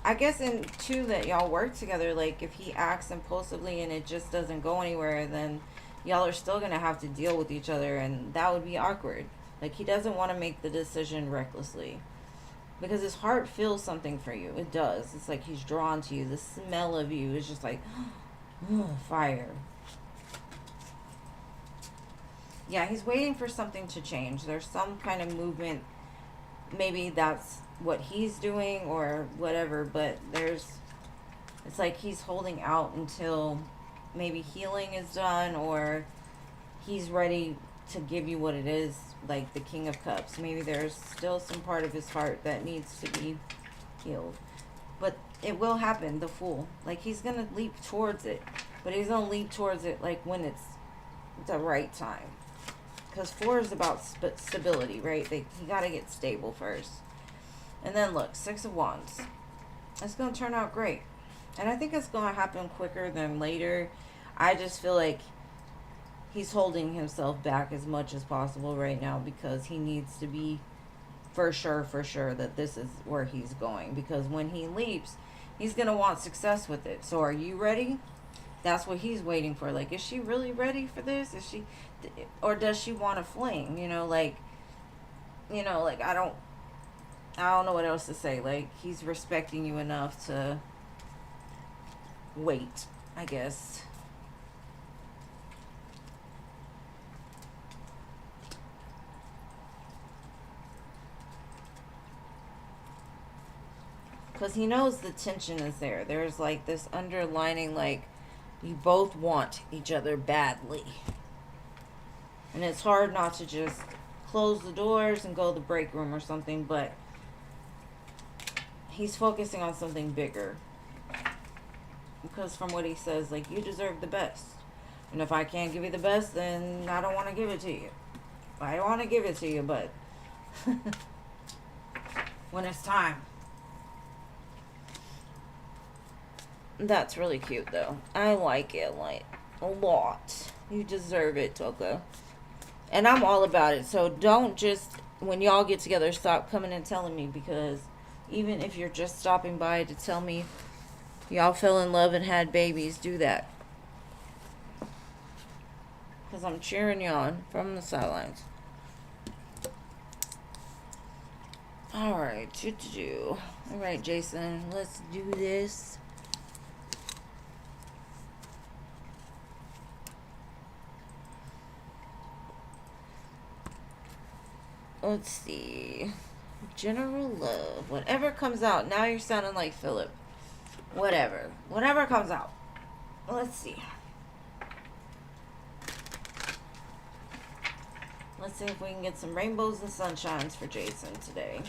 I guess in two that y'all work together, like if he acts impulsively and it just doesn't go anywhere, then y'all are still going to have to deal with each other, and that would be awkward. Like, he doesn't want to make the decision recklessly because his heart feels something for you. It does. It's like he's drawn to you. The smell of you is just like fire. Yeah, he's waiting for something to change. There's some kind of movement. Maybe that's what he's doing or whatever, but it's like he's holding out until maybe healing is done, or he's ready to give you what it is, like the King of Cups. Maybe there's still some part of his heart that needs to be healed, but it will happen. The Fool, like, he's gonna leap towards it, but he's gonna leap towards it like when it's the right time, because 4 is about stability, right? He gotta get stable first. And then look, 6 of Wands. It's going to turn out great. And I think it's going to happen quicker than later. I just feel like he's holding himself back as much as possible right now because he needs to be for sure that this is where he's going. Because when he leaps, he's going to want success with it. So are you ready? That's what he's waiting for. Like, is she really ready for this? Or does she want a fling? Like, I don't know what else to say. Like, he's respecting you enough to wait, I guess. Because he knows the tension is there. There's like this underlining, like, you both want each other badly. And it's hard not to just close the doors and go to the break room or something, but he's focusing on something bigger. Because from what he says, like, you deserve the best. And if I can't give you the best, then I don't want to give it to you. I want to give it to you, but when it's time. That's really cute, though. I like it, like, a lot. You deserve it, Toko. And I'm all about it. So don't just, when y'all get together, stop coming and telling me, because even if you're just stopping by to tell me y'all fell in love and had babies, do that. Because I'm cheering you on from the sidelines. Alright, Alright, Jason, let's do this. Let's see. General love. Whatever comes out. Now you're sounding like Philip. Whatever. Whatever comes out. Let's see. Let's see if we can get some rainbows and sunshines for Jason today.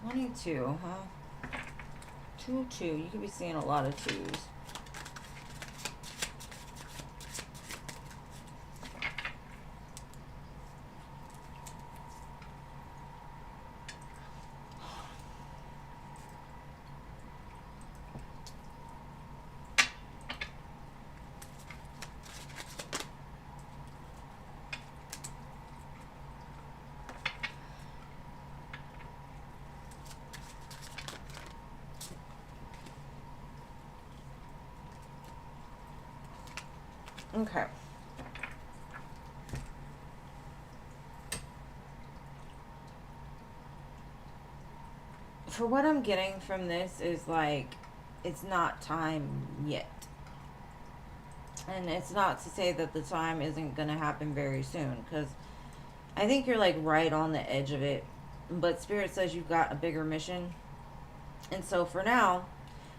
22, huh? 2. You could be seeing a lot of 2s. Okay. For what I'm getting from this is like, it's not time yet. And it's not to say that the time isn't going to happen very soon, because I think you're like right on the edge of it. But Spirit says you've got a bigger mission. And so for now,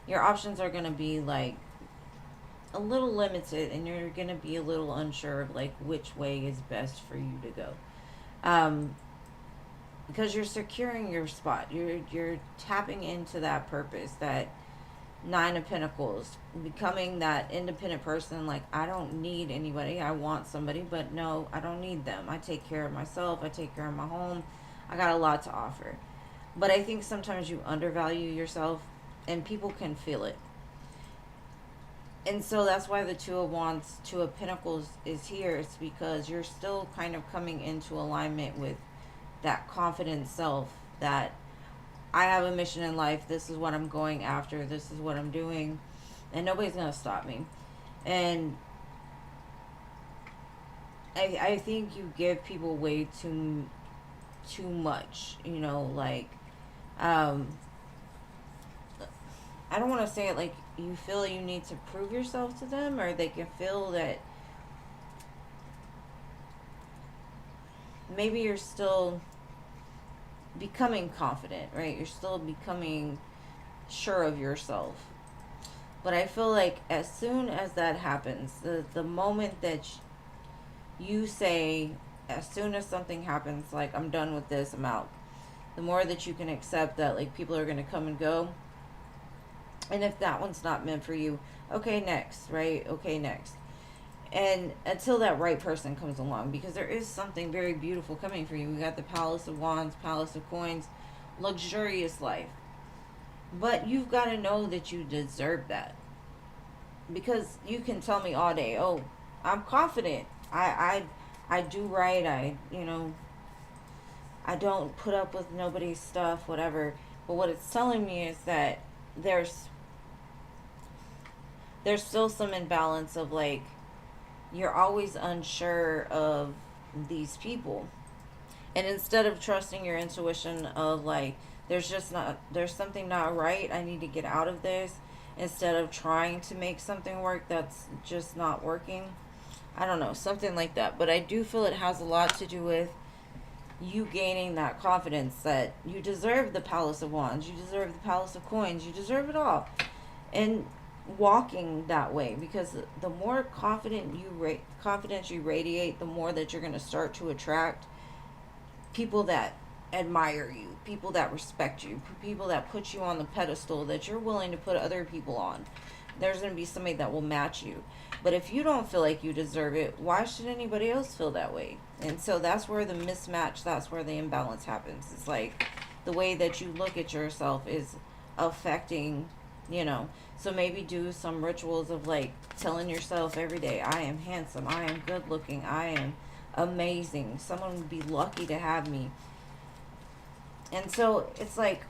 your options are going to be like a little limited, and you're going to be a little unsure of like which way is best for you to go. Because you're securing your spot. You're tapping into that purpose, that 9 of Pentacles, becoming that independent person. Like, I don't need anybody. I want somebody, but no, I don't need them. I take care of myself. I take care of my home. I got a lot to offer. But I think sometimes you undervalue yourself, and people can feel it. And so that's why the 2 of Wands, 2 of Pentacles is here. It's because you're still kind of coming into alignment with that confident self, that I have a mission in life. This is what I'm going after. This is what I'm doing. And nobody's going to stop me. And I think you give people way too much, you know, like, I don't want to say it like you feel you need to prove yourself to them, or they can feel that maybe you're still becoming confident, right? You're still becoming sure of yourself. But I feel like as soon as that happens, the moment that you say, as soon as something happens, like, I'm done with this, I'm out, the more that you can accept that, like, people are going to come and go. And if that one's not meant for you, okay, next, right? Okay, next. And until that right person comes along, because there is something very beautiful coming for you. We got the Palace of Wands, Palace of Coins, luxurious life. But you've got to know that you deserve that. Because you can tell me all day, oh, I'm confident. I do right. I don't put up with nobody's stuff, whatever. But what it's telling me is that there's still some imbalance of, like, you're always unsure of these people. And instead of trusting your intuition of, like, there's something not right, I need to get out of this, instead of trying to make something work that's just not working. I don't know, something like that. But I do feel it has a lot to do with you gaining that confidence that you deserve the Palace of Wands, you deserve the Palace of Coins, you deserve it all. And walking that way, because the more confidence you radiate, the more that you're going to start to attract people that admire you, people that respect you, people that put you on the pedestal that you're willing to put other people on. There's going to be somebody that will match you. But if you don't feel like you deserve it, why should anybody else feel that way? And so that's where the mismatch, that's where the imbalance happens. It's like the way that you look at yourself is affecting, you know. So maybe do some rituals of like telling yourself every day, I am handsome, I am good looking, I am amazing. Someone would be lucky to have me. And so it's like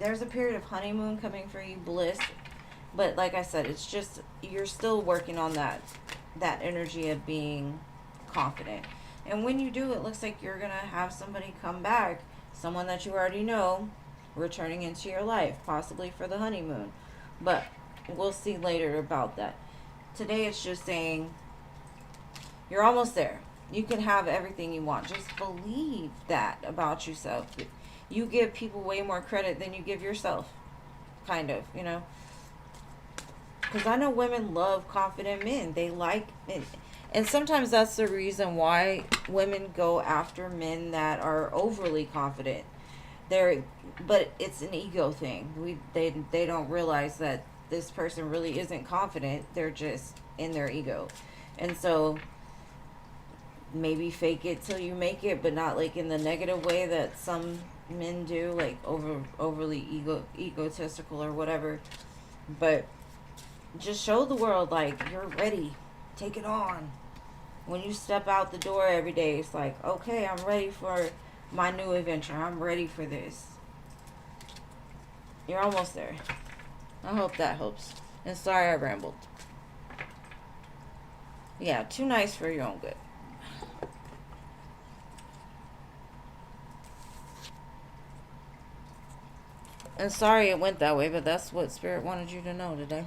there's a period of honeymoon coming for you, bliss. But like I said, it's just you're still working on that energy of being confident. And when you do, it looks like you're going to have somebody come back, someone that you already know, returning into your life, possibly for the honeymoon. But we'll see later about that. Today it's just saying you're almost there. You can have everything you want. Just believe that about yourself. You give people way more credit than you give yourself. Kind of, you know. Because I know women love confident men. They like it. And sometimes that's the reason why women go after men that are overly confident. But it's an ego thing. They don't realize that this person really isn't confident. They're just in their ego. And so maybe fake it till you make it, but not like in the negative way that some men do, like overly egotistical or whatever. But just show the world like you're ready. Take it on. When you step out the door every day, it's like, okay, I'm ready for my new adventure. I'm ready for this. You're almost there. I hope that helps. And sorry I rambled. Yeah, too nice for your own good. And sorry it went that way, but that's what Spirit wanted you to know today.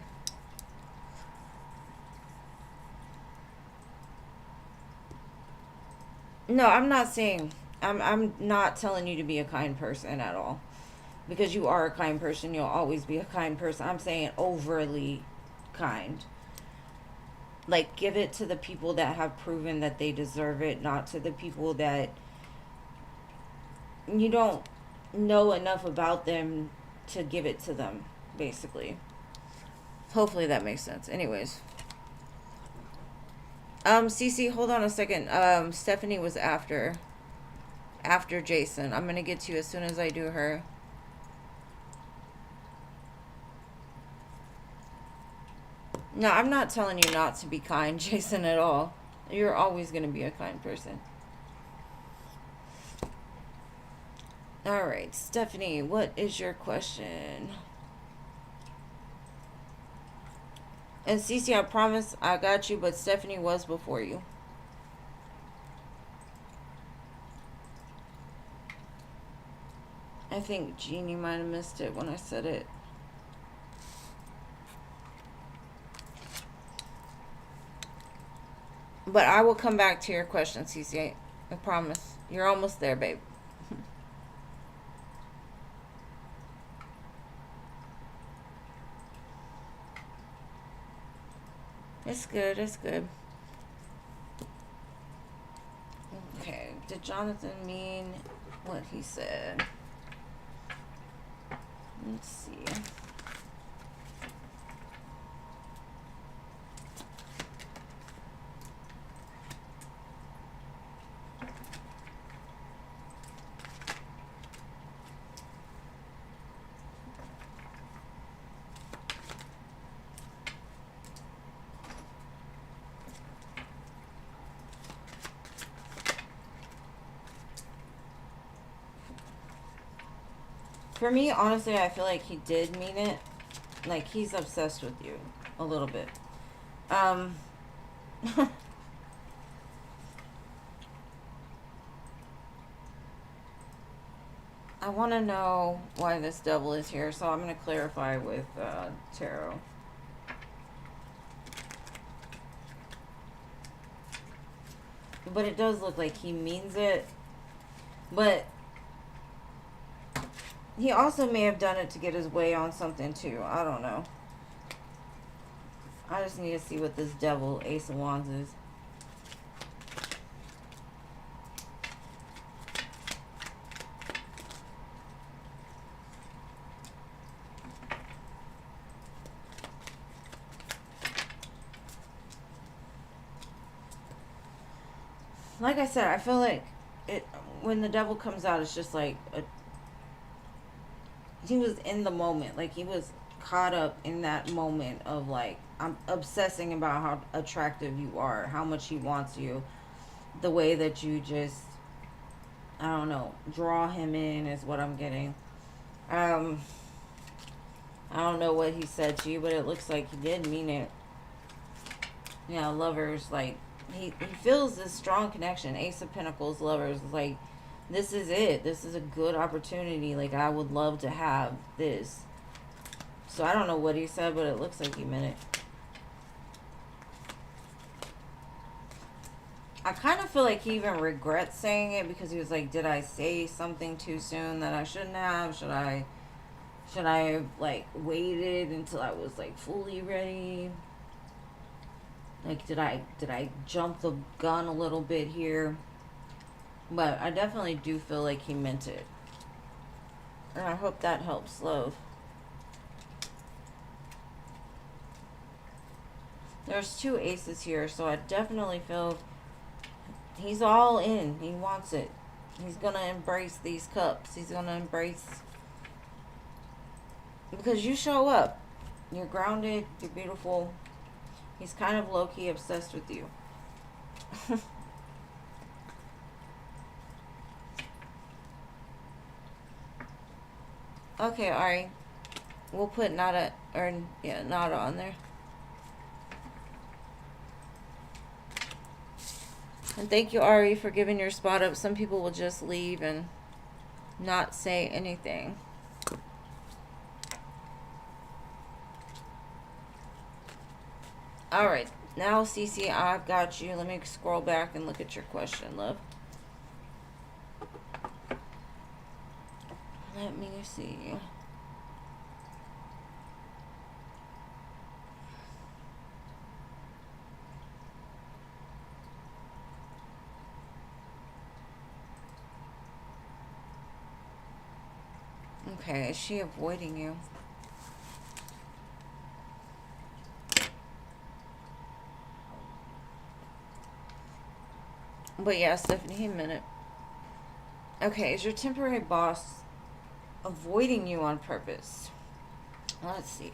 No, I'm not saying, I'm not telling you to be a kind person at all. Because you are a kind person, you'll always be a kind person. I'm saying overly kind. Like, give it to the people that have proven that they deserve it, not to the people that you don't know enough about them to give it to them, basically. Hopefully that makes sense. Anyways. Cece, hold on a second. Stephanie was after Jason. I'm gonna get to you as soon as I do her. No, I'm not telling you not to be kind, Jason, at all. You're always gonna be a kind person. Alright, Stephanie, what is your question? And Cece, I promise I got you, but Stephanie was before you. I think Jeannie might have missed it when I said it. But I will come back to your question, Cece. I promise. You're almost there, babe. It's good, it's good. Okay, did Jonathan mean what he said? Let's see. For me, honestly, I feel like he did mean it. Like, he's obsessed with you. A little bit. I want to know why this devil is here, so I'm going to clarify with tarot. But it does look like he means it. But he also may have done it to get his way on something too. I don't know. I just need to see what this devil, Ace of Wands, is. like I said, I feel like it when the devil comes out, it's just like he was in the moment, like he was caught up in that moment of like I'm obsessing about how attractive you are, how much he wants you, the way that you just, I don't know, draw him in is what I'm getting. I don't know what he said to you, but it looks like he did mean it. Yeah, lovers, like he feels this strong connection. Ace of Pentacles, lovers, like this is it. This is a good opportunity. Like I would love to have this. So I don't know what he said, but it looks like he meant it. I kind of feel like he even regrets saying it because he was like, did I say something too soon that I shouldn't have? Should I have like waited until I was like fully ready? Like did I jump the gun a little bit here? But I definitely do feel like he meant it. And I hope that helps, love. There's two aces here, so I definitely feel he's all in. He wants it. He's going to embrace these cups. He's going to embrace... Because you show up. You're grounded. You're beautiful. He's kind of low-key obsessed with you. Okay, Ari. We'll put Nada, or yeah, Nada on there. And thank you, Ari, for giving your spot up. Some people will just leave and not say anything. Alright, now Cece, I've got you. Let me scroll back and look at your question, love. Let me see. Okay, is she avoiding you? But yeah, Stephanie, a minute. Okay, is your temporary boss avoiding you on purpose? Let's see.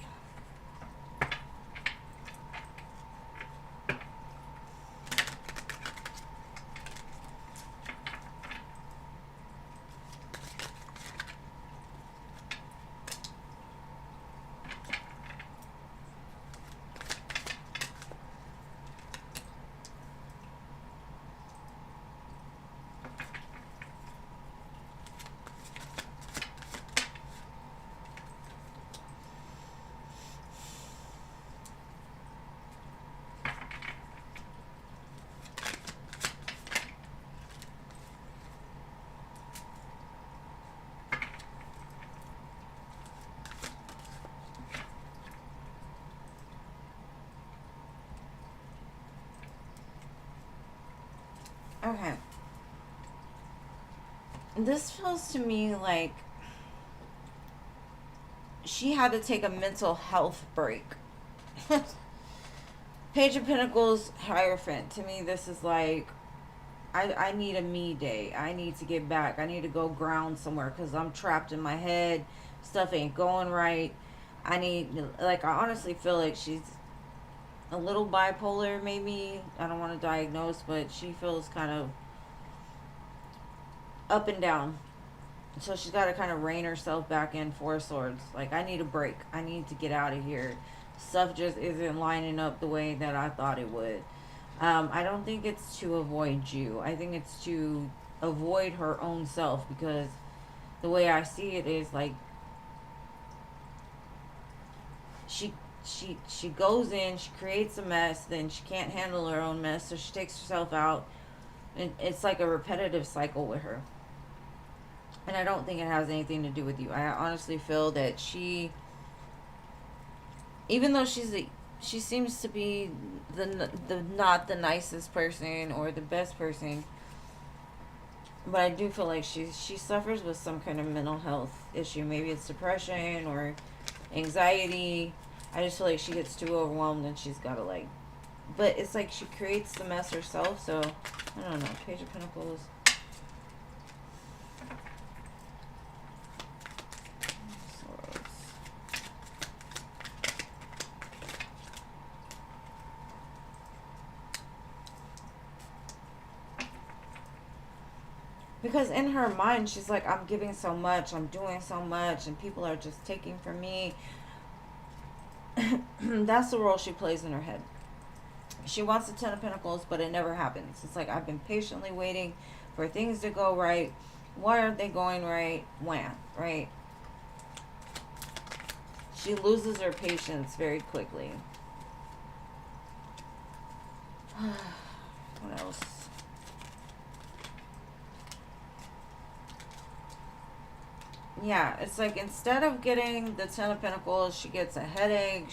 Okay. This feels to me like she had to take a mental health break. Page of Pentacles, Hierophant. To me, this is like, I need a me day. I need to get back. I need to go ground somewhere because I'm trapped in my head. Stuff ain't going right. I need, like, I honestly feel like she's a little bipolar, maybe. I don't want to diagnose, but she feels kind of up and down. So she's got to kind of rein herself back in. Four of Swords. Like, I need a break. I need to get out of here. Stuff just isn't lining up the way that I thought it would. I don't think it's to avoid you. I think it's to avoid her own self, because the way I see it is like she goes in, she creates a mess, then she can't handle her own mess, so she takes herself out, and it's like a repetitive cycle with her. And I don't think it has anything to do with you. I honestly feel that she, even though she seems to be the not the nicest person or the best person, but I do feel like she suffers with some kind of mental health issue. Maybe it's depression or anxiety. I just feel like she gets too overwhelmed and she's got to, like, but it's like she creates the mess herself, so I don't know. Page of Pentacles. Swords. Because in her mind, she's like, I'm giving so much, I'm doing so much, and people are just taking from me. That's the role she plays in her head. She wants the Ten of Pentacles, but it never happens. It's like, I've been patiently waiting for things to go right. Why aren't they going right? Wham, right? She loses her patience very quickly. What else? Yeah, it's like instead of getting the Ten of Pentacles, she gets a headache.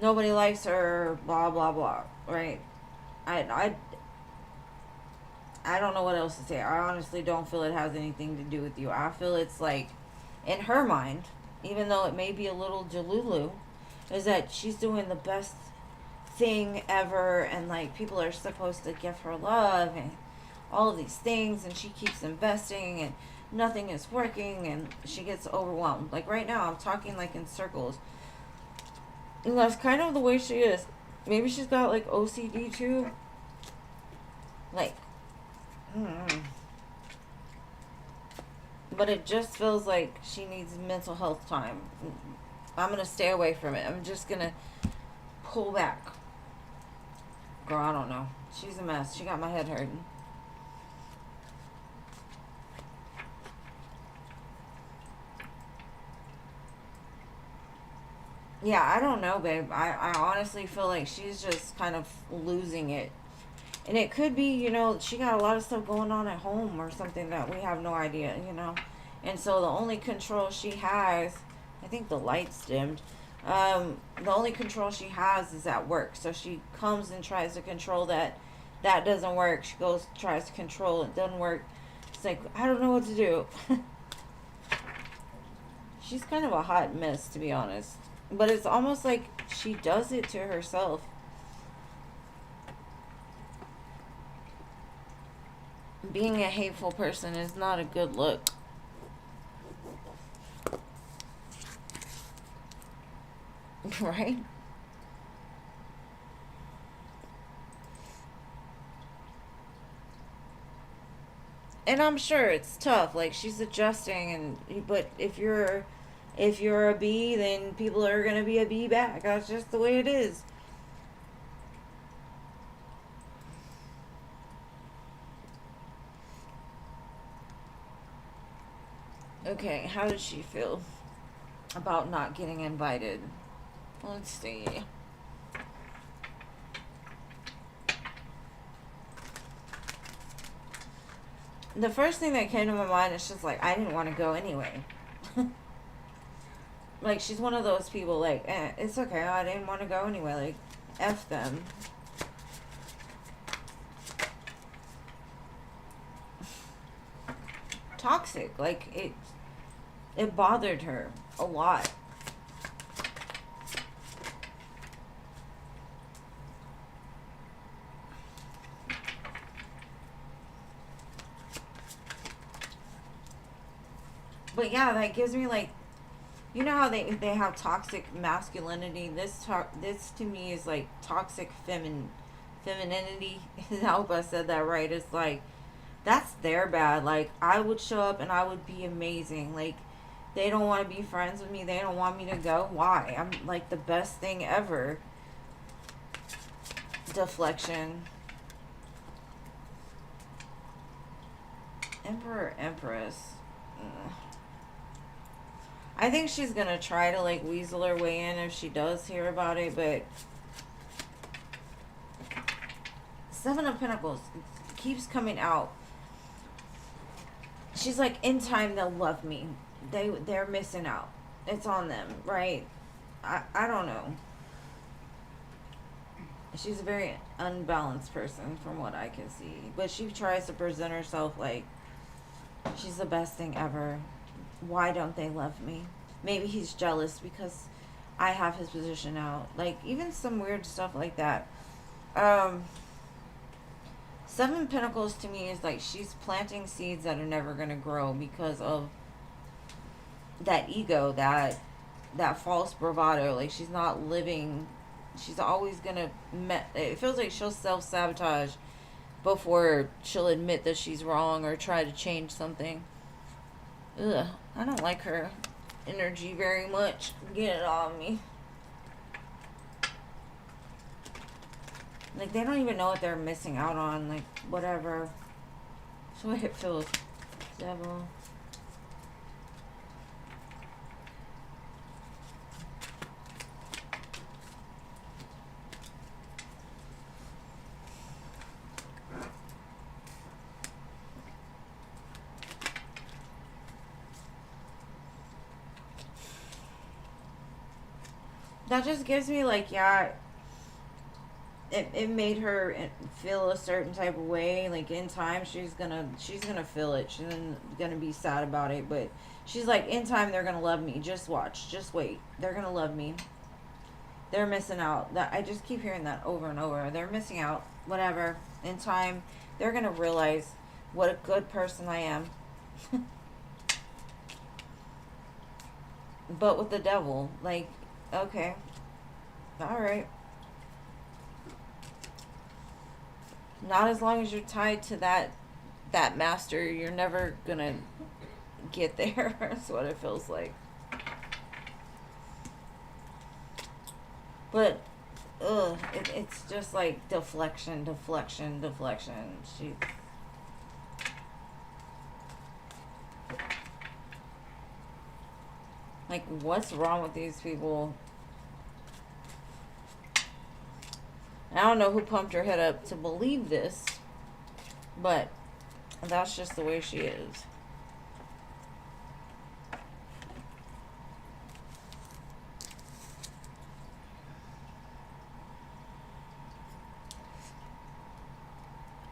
Nobody likes her. Blah blah blah. Right? I don't know what else to say. I honestly don't feel it has anything to do with you. I feel it's like, in her mind, even though it may be a little delulu, is that she's doing the best thing ever, and like people are supposed to give her love and all of these things, and she keeps investing and nothing is working, and she gets overwhelmed. Like right now I'm talking like in circles, and that's kind of the way she is. Maybe she's got like OCD too, like but it just feels like she needs mental health time. I'm gonna stay away from it. I'm just gonna pull back. Girl, I don't know. She's a mess. She got my head hurting. Yeah, I don't know, babe. I honestly feel like she's just kind of losing it. And it could be, you know, she got a lot of stuff going on at home or something that we have no idea, you know. And so the only control she has, I think the light's dimmed. The only control she has is at work. So she comes and tries to control that. That doesn't work. She goes, tries to control it. Doesn't work. It's like, I don't know what to do. She's kind of a hot mess, to be honest. But it's almost like she does it to herself. Being a hateful person is not a good look. Right? And I'm sure it's tough. Like she's adjusting, but if you're a bee, then people are gonna be a bee back. That's just the way it is. Okay, how does she feel about not getting invited? Let's see. The first thing that came to my mind is just like, I didn't want to go anyway. Like, she's one of those people, like, it's okay, I didn't want to go anyway. Like, F them. Toxic. Like, it bothered her a lot. But yeah, that gives me like, you know how they have toxic masculinity. This to me is like toxic femininity. I hope I said that right. It's like, that's their bad. Like, I would show up and I would be amazing. Like, they don't want to be friends with me. They don't want me to go. Why? I'm like the best thing ever. Deflection. Emperor, Empress. Ugh. I think she's gonna try to like weasel her way in if she does hear about it, but Seven of Pentacles keeps coming out. She's like, in time they'll love me. They're missing out. It's on them, right? I don't know. She's a very unbalanced person from what I can see, but she tries to present herself like she's the best thing ever. Why don't they love me? Maybe he's jealous because I have his position out. Like, even some weird stuff like that. Seven Pentacles to me is like she's planting seeds that are never going to grow because of that ego, that false bravado. Like she's not living, she's always going to, it feels like she'll self-sabotage before she'll admit that she's wrong or try to change something. Ugh, I don't like her energy very much. Get it on me. Like, they don't even know what they're missing out on. Like, whatever. That's what it feels. Devil. That just gives me, like, yeah, it made her feel a certain type of way. Like, in time, she's gonna feel it. She's gonna be sad about it, but she's like, in time, they're gonna love me. Just watch. Just wait. They're gonna love me. They're missing out. That I just keep hearing that over and over. They're missing out. Whatever. In time, they're gonna realize what a good person I am. But with the devil, like, okay, all right. Not as long as you're tied to that master, you're never gonna get there. That's what it feels like. But, it's just like deflection. She. Like, what's wrong with these people? I don't know who pumped her head up to believe this, but that's just the way she is.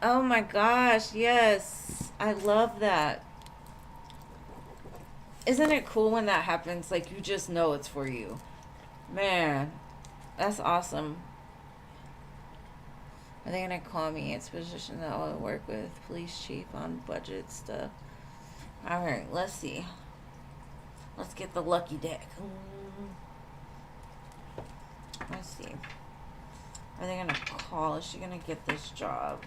Oh my gosh, yes. I love that. Isn't it cool when that happens? Like, you just know it's for you. Man, that's awesome. Are they going to call me? It's a position that I'll work with police chief on budget stuff. Alright, let's see. Let's get the lucky deck. Let's see. Are they going to call? Is she going to get this job?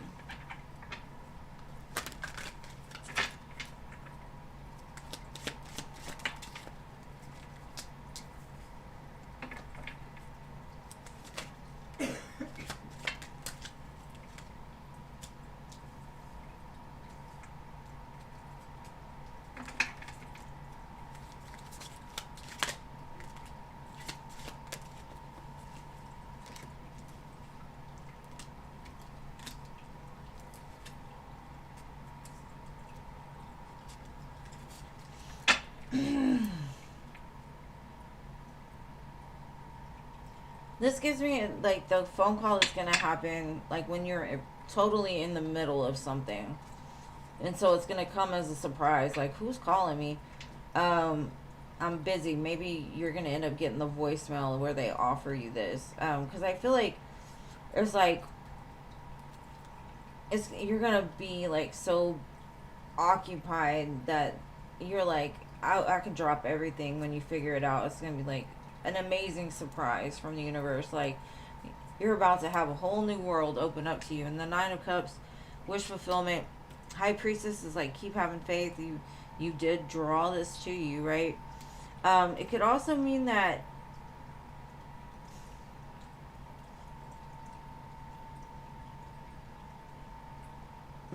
This gives me, like, the phone call is going to happen, like, when you're totally in the middle of something. And so it's going to come as a surprise. Like, who's calling me? I'm busy. Maybe you're going to end up getting the voicemail where they offer you this. Because I feel like it's like, you're going to be, like, so occupied that you're like, I can drop everything when you figure it out. It's going to be, like, an amazing surprise from the universe. Like, you're about to have a whole new world open up to you. And the Nine of Cups, wish fulfillment. High Priestess is like, keep having faith. You did draw this to you, right? It could also mean that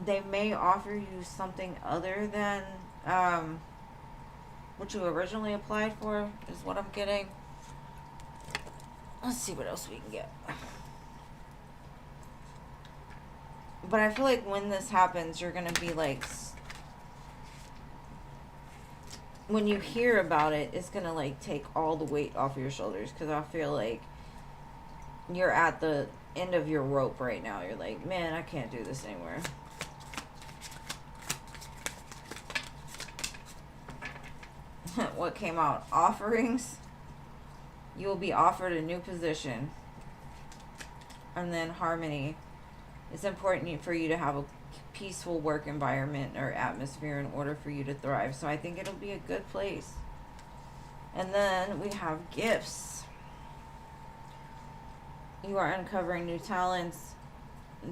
they may offer you something other than what you originally applied for, is what I'm getting. Let's see what else we can get. But I feel like when this happens, you're going to be like, when you hear about it, it's going to like take all the weight off your shoulders. Because I feel like you're at the end of your rope right now. You're like, man, I can't do this anymore. What came out? Offerings. You will be offered a new position. And then harmony. It's important for you to have a peaceful work environment or atmosphere in order for you to thrive. So I think it'll be a good place. And then we have gifts. You are uncovering new talents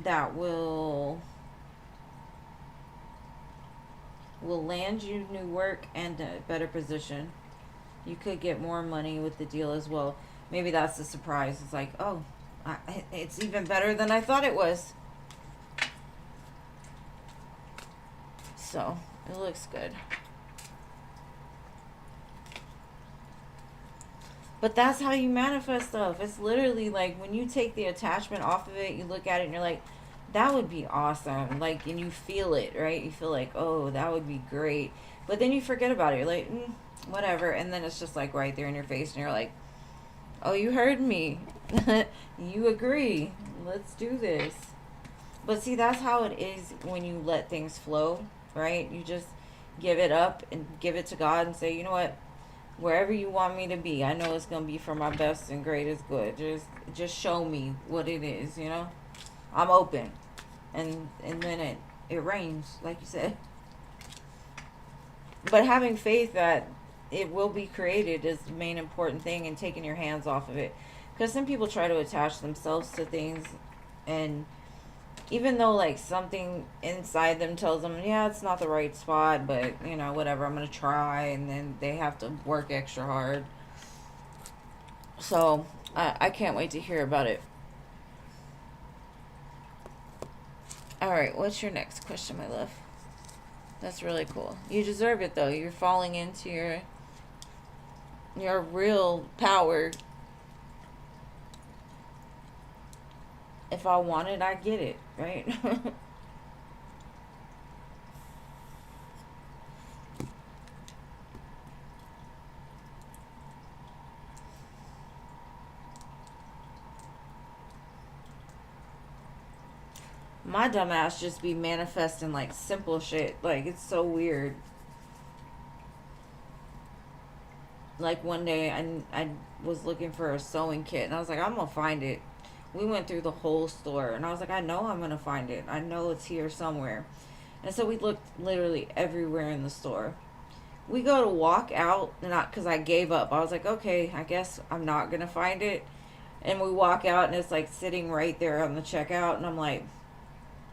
that will land you new work and a better position. You could get more money with the deal as well. Maybe that's the surprise. It's like, oh, it's even better than I thought it was. So, it looks good. But that's how you manifest stuff. It's literally like when you take the attachment off of it, you look at it and you're like, that would be awesome. Like, and you feel it, right? You feel like, oh, that would be great. But then you forget about it. You're like, whatever. And then it's just like right there in your face and you're like, oh, you heard me. You agree. Let's do this. But see, that's how it is when you let things flow, right? You just give it up and give it to God and say, you know what? Wherever you want me to be, I know it's gonna be for my best and greatest good. Just show me what it is, you know. I'm open, and then it rains, like you said. But having faith that it will be created is the main important thing, and taking your hands off of it, because some people try to attach themselves to things, and even though like something inside them tells them, yeah, it's not the right spot, but you know, whatever, I'm gonna try, and then they have to work extra hard. So I can't wait to hear about it. All right, what's your next question, my love? That's really cool. You deserve it though. You're falling into your real power. If I want it, I get it, right? My dumbass just be manifesting like simple shit. Like, it's so weird. Like one day I was looking for a sewing kit and I was like, I'm gonna find it. We went through the whole store and I was like, I know I'm gonna find it. I know it's here somewhere. And so we looked literally everywhere in the store. We go to walk out, not because I gave up. I was like, okay, I guess I'm not gonna find it. And we walk out and it's like sitting right there on the checkout, and I'm like,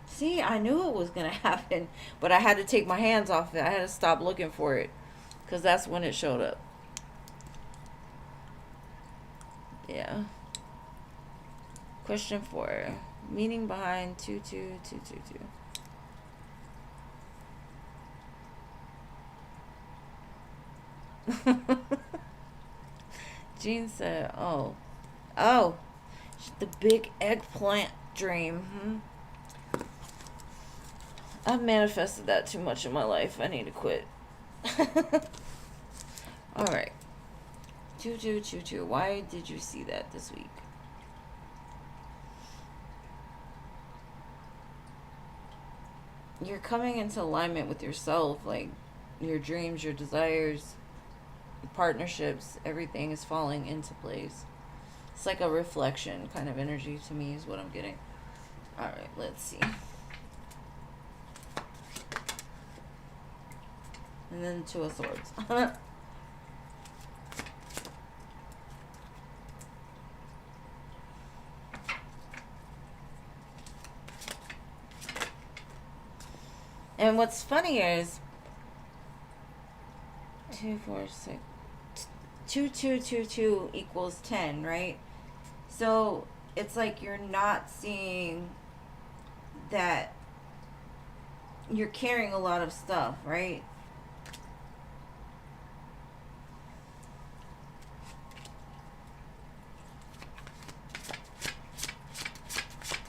see, I knew it was gonna happen, but I had to take my hands off it. I had to stop looking for it because that's when it showed up. Yeah. Question 4. Meaning behind 22222. Jean said, oh, the big eggplant dream. I've manifested that too much in my life. I need to quit. Alright. 2222. Why did you see that this week? You're coming into alignment with yourself, like your dreams, your desires, partnerships, everything is falling into place. It's like a reflection kind of energy to me is what I'm getting. Alright, let's see. And then 2 of Swords. And what's funny is 2, 4, 6, 2, 2, 2, 2 equals 10, right? So it's like you're not seeing that you're carrying a lot of stuff, right?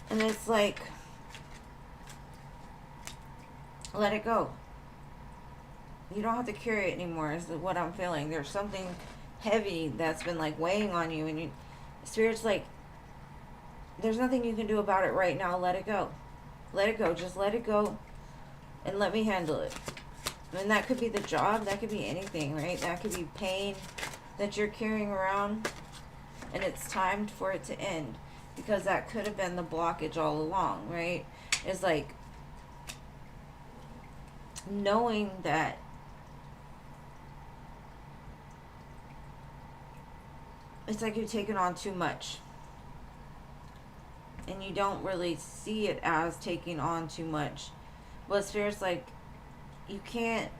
And it's like, let it go. You don't have to carry it anymore, is what I'm feeling. There's something heavy that's been like weighing on you, and Spirit's like, there's nothing you can do about it right now. Let it go. Let it go. Just let it go and let me handle it. And that could be the job. That could be anything, right? That could be pain that you're carrying around, and it's time for it to end. because that could have been the blockage all along, right? It's like knowing that it's like you're taking on too much, and you don't really see it as taking on too much. But Spirit's like, you can't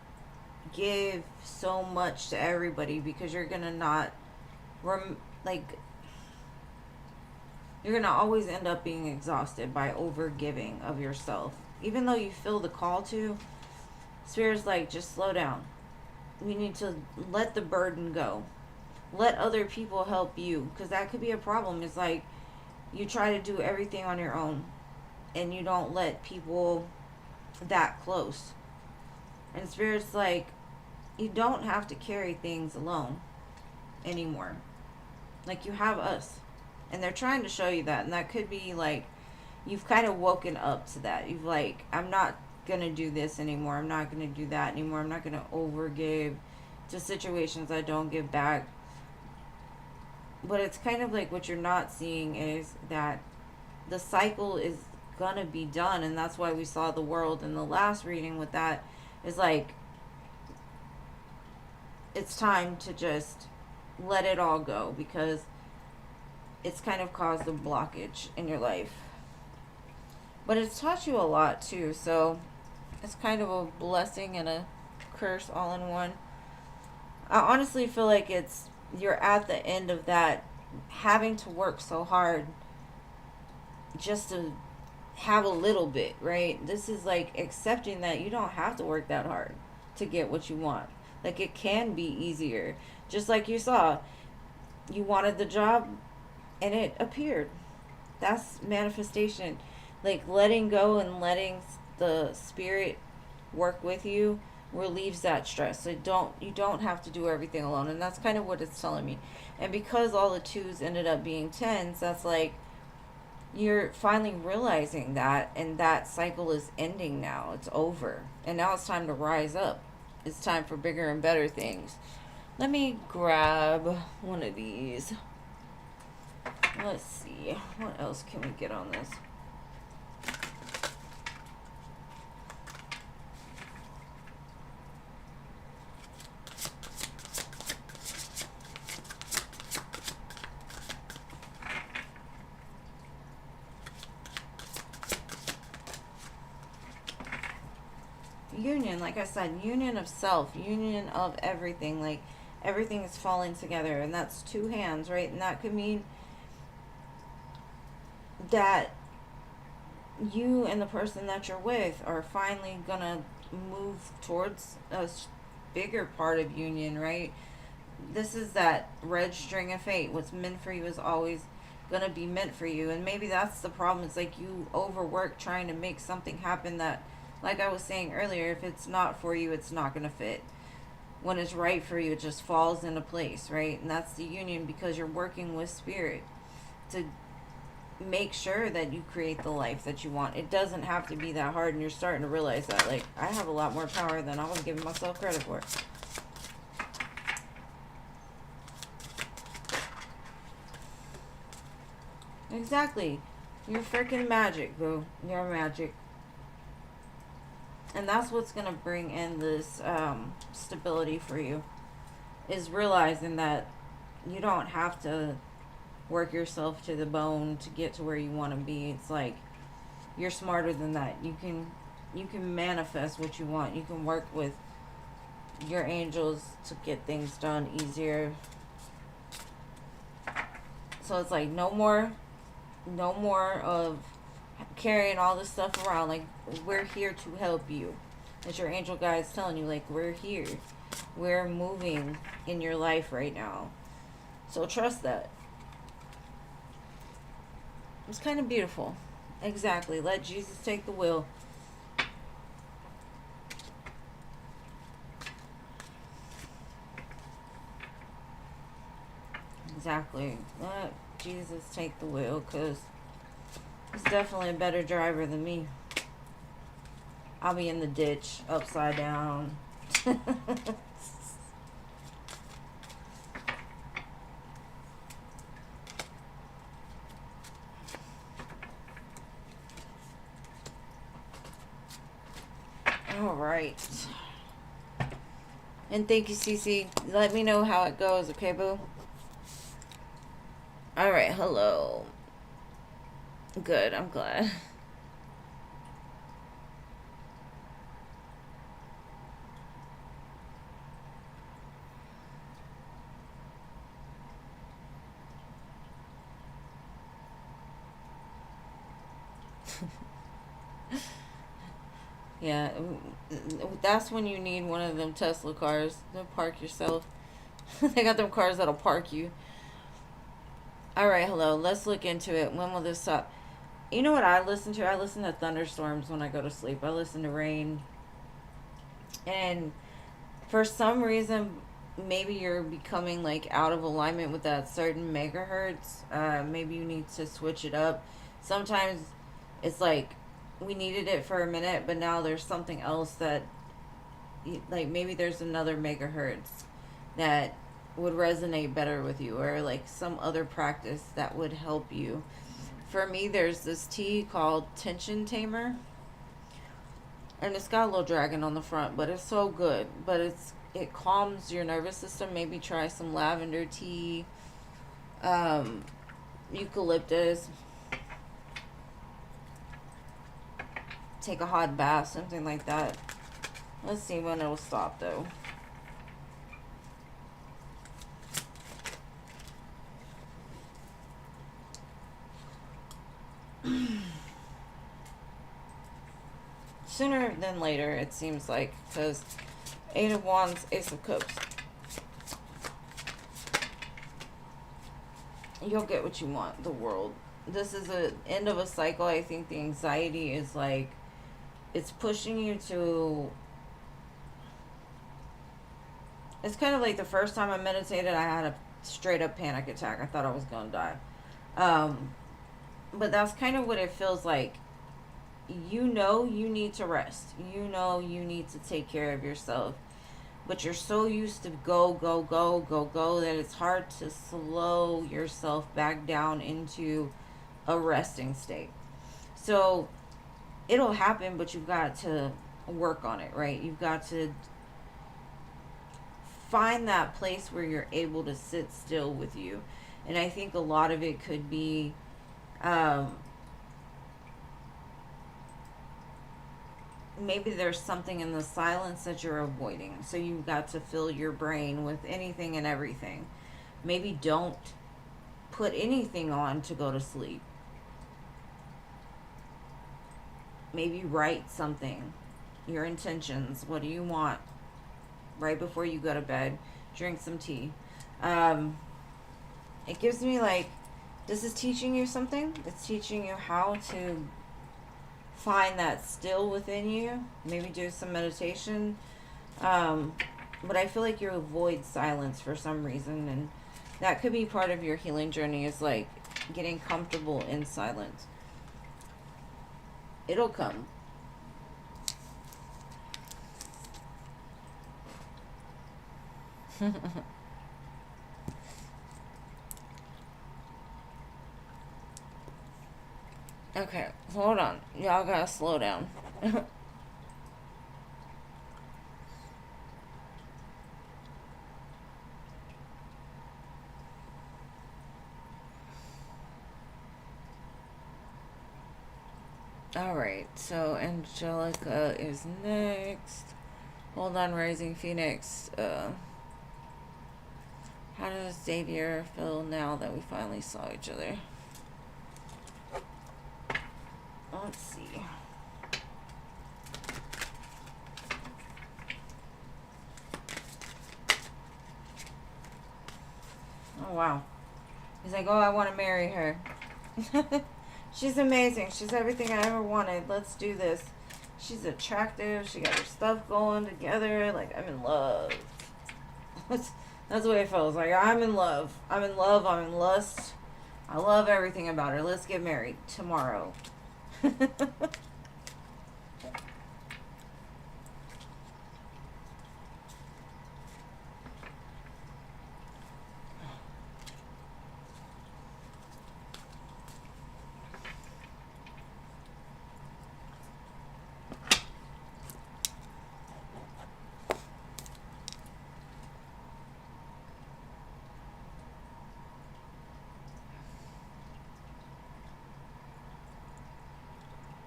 give so much to everybody, because you're gonna not like, you're gonna always end up being exhausted by over giving of yourself, even though you feel the call to. Spirit's like, just slow down. You need to let the burden go, let other people help you, because that could be a problem. It's like you try to do everything on your own, and you don't let people that close. And Spirit's like, you don't have to carry things alone anymore. Like, you have us. And they're trying to show you that. And that could be like, you've kind of woken up to that. You've like, I'm not going to do this anymore. I'm not going to do that anymore. I'm not going to overgive to situations I don't give back. But it's kind of like, what you're not seeing is that the cycle is going to be done. And that's why we saw the world in the last reading with that. Is like, it's time to just let it all go, because it's kind of caused a blockage in your life. But it's taught you a lot too, so it's kind of a blessing and a curse all in one. I honestly feel like you're at the end of that, having to work so hard just to have a little bit, right? This is like accepting that you don't have to work that hard to get what you want. Like, it can be easier. Just like you saw, you wanted the job and it appeared. That's manifestation. Like, letting go and letting the Spirit work with you relieves that stress. So you don't have to do everything alone. And that's kind of what it's telling me. And because all the 2s ended up being 10s, that's like, you're finally realizing that, and that cycle is ending now. It's over. And now it's time to rise up. It's time for bigger and better things. Let me grab one of these. Let's see. What else can we get on this? Union, like I said, union of self, union of everything. Like, everything is falling together, and that's 2 hands, right? And that could mean that you and the person that you're with are finally gonna move towards a bigger part of union, right? This is that red string of fate. What's meant for you is always gonna be meant for you. And maybe that's the problem. It's like you overwork trying to make something happen that, like I was saying earlier, if it's not for you, it's not gonna fit. When it's right for you, it just falls into place, right? And that's the union, because you're working with Spirit to make sure that you create the life that you want. It doesn't have to be that hard, and you're starting to realize that. Like, I have a lot more power than I was giving myself credit for. Exactly. You're freaking magic, boo. You're magic. And that's what's going to bring in this stability for you, is realizing that you don't have to work yourself to the bone to get to where you want to be. It's like, you're smarter than that. You can manifest what you want. You can work with your angels to get things done easier. So it's like, no more of carrying all this stuff around. Like, we're here to help you. As your angel guides telling you, like, we're here. We're moving in your life right now. So trust that. It's kind of beautiful. Exactly. Let Jesus take the wheel. Exactly. Let Jesus take the wheel, because he's definitely a better driver than me. I'll be in the ditch, upside down. All right. And thank you, Cece. Let me know how it goes, okay, boo? All right, hello. Good, I'm glad. Yeah, that's when you need one of them Tesla cars to park yourself. They got them cars that'll park you. All right, hello. Let's look into it. When will this stop? You know what I listen to? I listen to thunderstorms when I go to sleep. I listen to rain. And for some reason, maybe you're becoming like out of alignment with that certain megahertz. Maybe you need to switch it up. Sometimes it's like we needed it for a minute, but now there's something else that, like, maybe there's another megahertz that would resonate better with you, or like some other practice that would help you. For me, there's this tea called Tension Tamer, and it's got a little dragon on the front, but it's so good. But it calms your nervous system. Maybe try some lavender tea, um, eucalyptus. Take a hot bath, something like that. Let's see when it'll stop though. Sooner than later, it seems like, because Eight of Wands, Ace of Cups. You'll get what you want, the world. This is the end of a cycle. I think the anxiety is like, it's pushing you to, it's kind of like the first time I meditated, I had a straight up panic attack. I thought I was going to die. But that's kind of what it feels like. You know you need to rest. You know you need to take care of yourself. But you're so used to go, go, go, go, go that it's hard to slow yourself back down into a resting state. So it'll happen, but you've got to work on it, right? You've got to find that place where you're able to sit still with you. And I think a lot of it could be maybe there's something in the silence that you're avoiding. So you've got to fill your brain with anything and everything. Maybe don't put anything on to go to sleep. Maybe write something. Your intentions. What do you want? Right before you go to bed. Drink some tea. It gives me like, this is teaching you something. It's teaching you how to find that still within you. Maybe do some meditation. But I feel like you avoid silence for some reason, and that could be part of your healing journey, is like getting comfortable in silence. It'll come. Okay, hold on. Y'all gotta slow down. Alright, so Angelica is next. Hold on, Rising Phoenix. How does Xavier feel now that we finally saw each other? Let's see. Oh, wow. He's like, oh, I want to marry her. She's amazing. She's everything I ever wanted. Let's do this. She's attractive. She got her stuff going together. Like, I'm in love. That's the way it feels. Like, I'm in love. I'm in love. I'm in lust. I love everything about her. Let's get married tomorrow.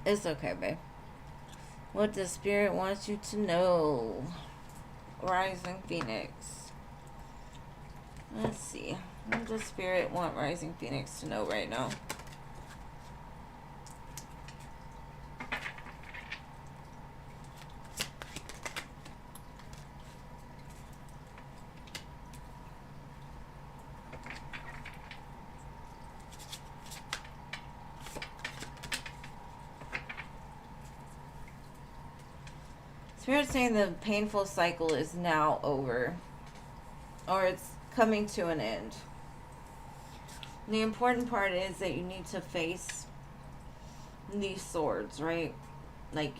It's okay, babe. What the spirit wants you to know. Rising Phoenix. Let's see. What does spirit want Rising Phoenix to know right now? Spirit's saying the painful cycle is now over. Or it's coming to an end. The important part is that you need to face these swords, right? Like,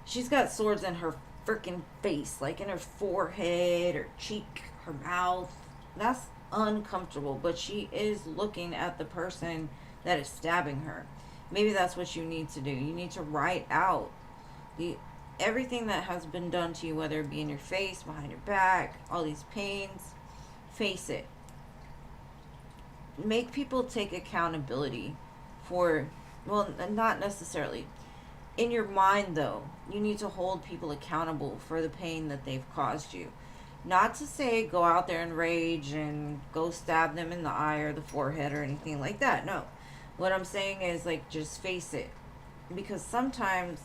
she's got swords in her freaking face, like in her forehead, her cheek, her mouth. That's uncomfortable, but she is looking at the person that is stabbing her. Maybe that's what you need to do. You need to write out the everything that has been done to you, whether it be in your face, behind your back, all these pains. Face it. Make people take accountability for, well, not necessarily. In your mind, though, you need to hold people accountable for the pain that they've caused you. Not to say go out there and rage and go stab them in the eye or the forehead or anything like that. No. What I'm saying is, like, just face it. Because sometimes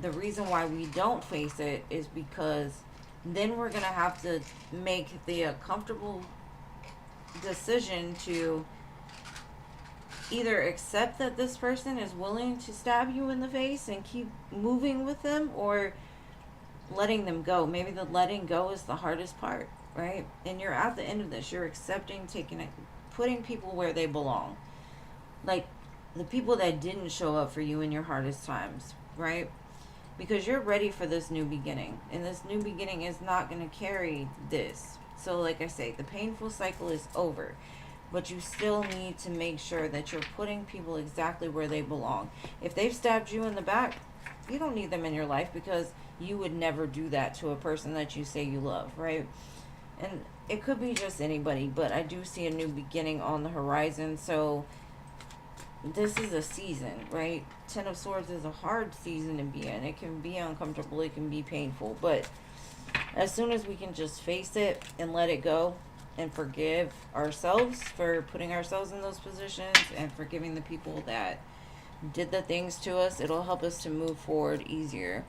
the reason why we don't face it is because then we're going to have to make the comfortable decision to either accept that this person is willing to stab you in the face and keep moving with them, or letting them go. Maybe the letting go is the hardest part, right? And you're at the end of this. You're accepting, taking it, putting people where they belong. Like the people that didn't show up for you in your hardest times, right? Because you're ready for this new beginning. And this new beginning is not going to carry this. So like I say, the painful cycle is over. But you still need to make sure that you're putting people exactly where they belong. If they've stabbed you in the back, you don't need them in your life, because you would never do that to a person that you say you love, right? And it could be just anybody, but I do see a new beginning on the horizon. So this is a season, right? Ten of Swords is a hard season to be in. It can be uncomfortable. It can be painful. But as soon as we can just face it and let it go and forgive ourselves for putting ourselves in those positions and forgiving the people that did the things to us, it'll help us to move forward easier.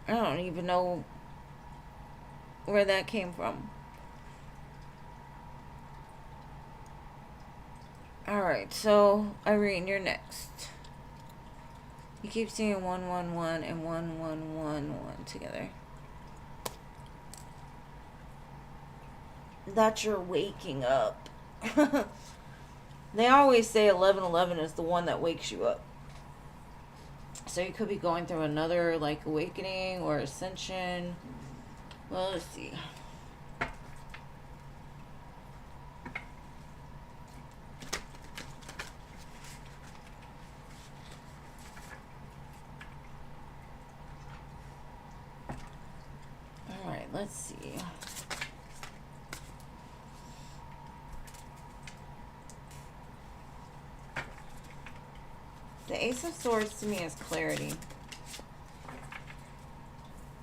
I don't even know where that came from. Alright, so Irene, you're next. You keep seeing 111 and 1111 together. That you're waking up. They always say 1111 is the one that wakes you up. So you could be going through another, like, awakening or ascension. Well, let's see. Alright, let's see. The Ace of Swords to me is clarity.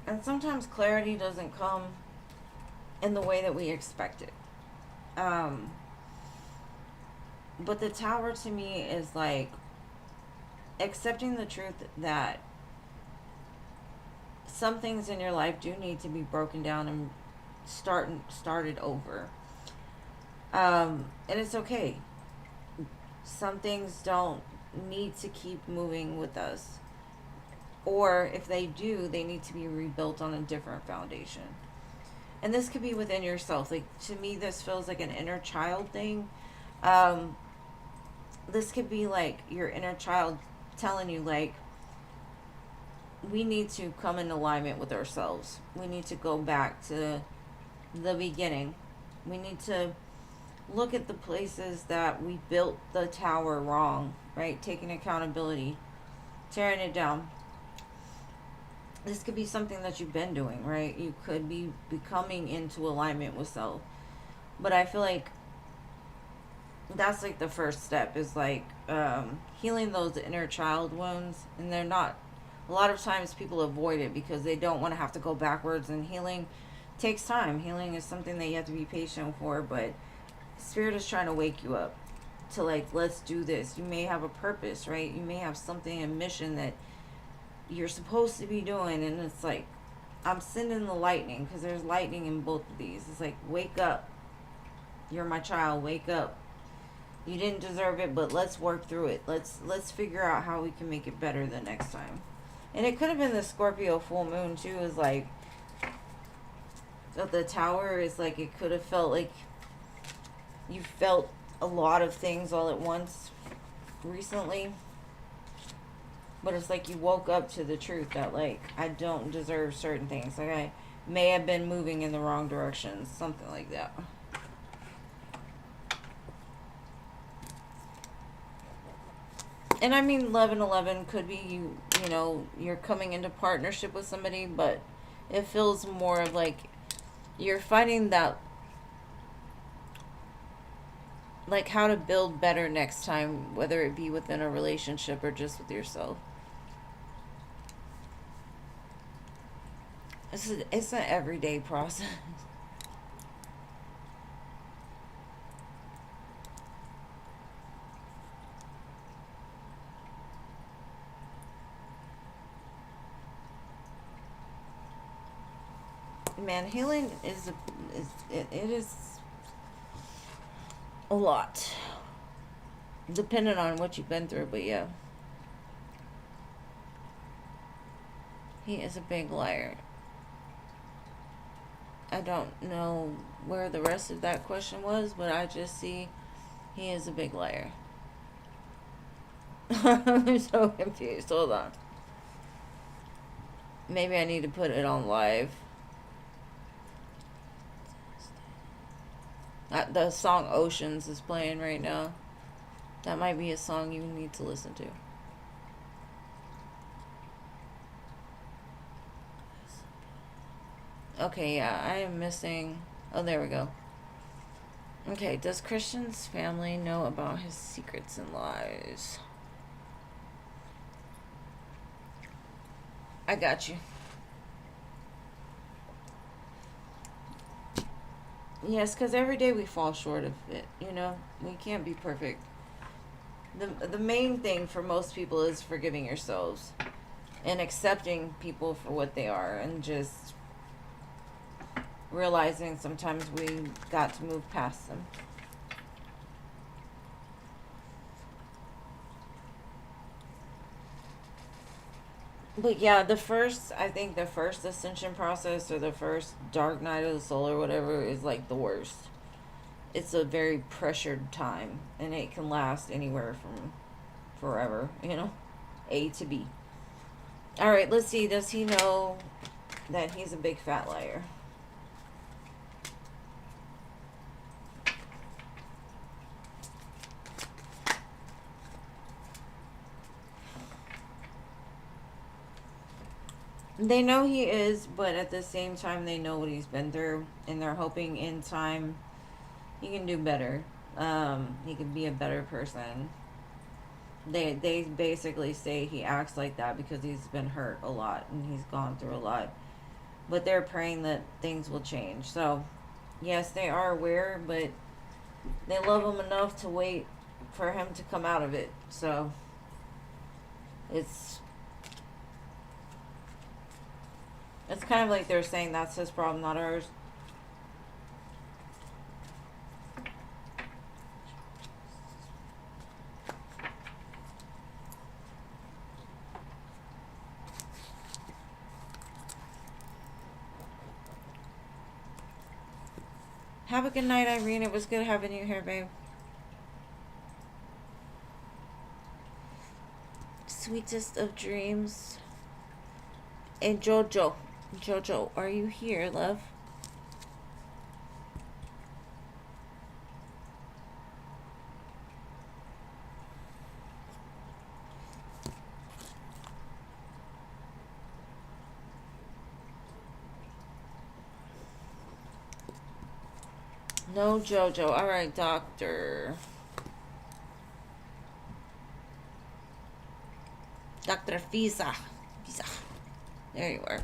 And sometimes clarity doesn't come in the way that we expect it. But the Tower to me is like accepting the truth that some things in your life do need to be broken down and started over. And it's okay. Some things don't need to keep moving with us. Or if they do, they need to be rebuilt on a different foundation. And this could be within yourself. Like, to me, this feels like an inner child thing. This could be like your inner child telling you, like, we need to come in alignment with ourselves. We need to go back to the beginning. We need to look at the places that we built the tower wrong, right? Taking accountability, tearing it down. This could be something that you've been doing, right? You could be becoming into alignment with self. But I feel like that's like the first step, is like healing those inner child wounds. And they're not, a lot of times people avoid it because they don't want to have to go backwards, and healing takes time. Healing is something that you have to be patient for, but Spirit is trying to wake you up to, like, let's do this. You may have a purpose, right? You may have something, a mission that you're supposed to be doing, and it's like, I'm sending the lightning, because there's lightning in both of these. It's like, wake up. You're my child. Wake up. You didn't deserve it, but let's work through it. Let's figure out how we can make it better the next time. And it could have been the Scorpio full moon too. Is like the tower is like, it could have felt like you felt a lot of things all at once recently. But it's like you woke up to the truth that, like, I don't deserve certain things. Like, I may have been moving in the wrong direction. Something like that. And I mean, 1111 could be you know, you're coming into partnership with somebody, but it feels more of like you're finding that, like, how to build better next time, whether it be within a relationship or just with yourself. It's an everyday process. Man, healing it is a lot, depending on what you've been through. But yeah, he is a big liar. I don't know where the rest of that question was, but I just see he is a big liar. I'm so confused. Hold on. Maybe I need to put it on live. The song Oceans is playing right now. That might be a song you need to listen to. Okay, yeah, I am missing. Oh, there we go. Okay, does Christian's family know about his secrets and lies? I got you. Yes, because every day we fall short of it, you know? We can't be perfect. The main thing for most people is forgiving yourselves and accepting people for what they are, and just realizing sometimes we got to move past them. But yeah, I think the first ascension process, or the first dark night of the soul or whatever, is like the worst. It's a very pressured time, and it can last anywhere from forever, you know? A to B. Alright, let's see. Does he know that he's a big fat liar? They know he is, but at the same time, they know what he's been through, and they're hoping in time he can do better. He can be a better person. They basically say he acts like that because he's been hurt a lot and he's gone through a lot. But they're praying that things will change. So, yes, they are aware, but they love him enough to wait for him to come out of it. So, it's it's kind of like they're saying that's his problem, not ours. Have a good night, Irene. It was good having you here, babe. Sweetest of dreams. And Jojo. Jojo, are you here, love? No Jojo. Alright, doctor. Dr. Visa. Visa. There you are.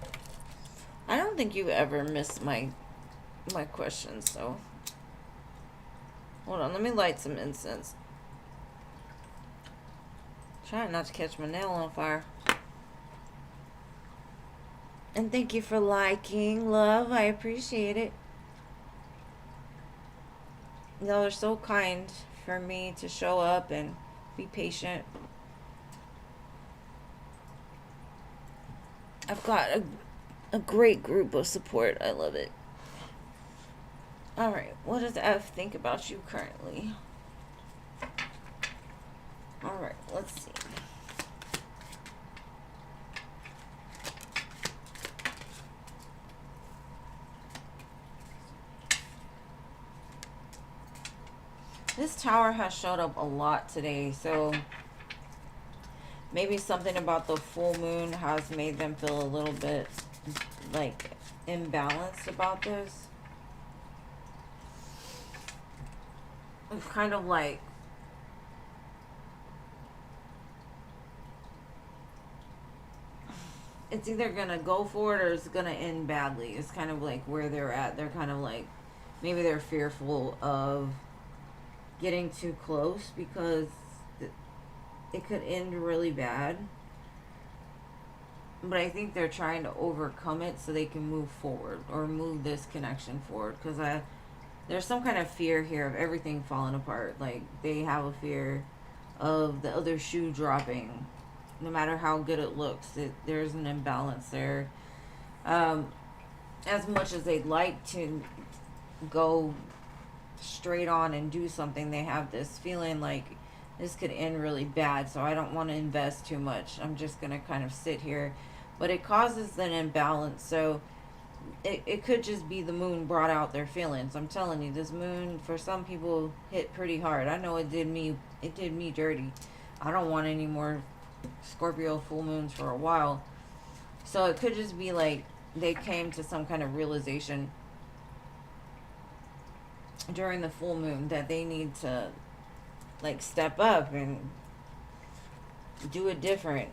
I don't think you ever miss my questions, so. Hold on, let me light some incense. Trying not to catch my nail on fire. And thank you for liking, love. I appreciate it. Y'all are so kind for me to show up and be patient. I've got a great group of support. I love it. Alright, what does F think about you currently? Alright, let's see. This tower has showed up a lot today, so maybe something about the full moon has made them feel a little bit like imbalanced about this. It's kind of like it's either gonna go for it or it's gonna end badly. It's kind of like where they're at. They're kind of like, maybe they're fearful of getting too close because it could end really bad. But I think they're trying to overcome it so they can move forward or move this connection forward. Because there's some kind of fear here of everything falling apart. Like, they have a fear of the other shoe dropping. No matter how good it looks, there's an imbalance there. As much as they'd like to go straight on and do something, they have this feeling like this could end really bad, so I don't want to invest too much. I'm just going to kind of sit here. But it causes an imbalance, so it could just be the moon brought out their feelings. I'm telling you, this moon, for some people, hit pretty hard. I know it did me dirty. I don't want any more Scorpio full moons for a while. So it could just be like they came to some kind of realization during the full moon that they need to like step up and do it different.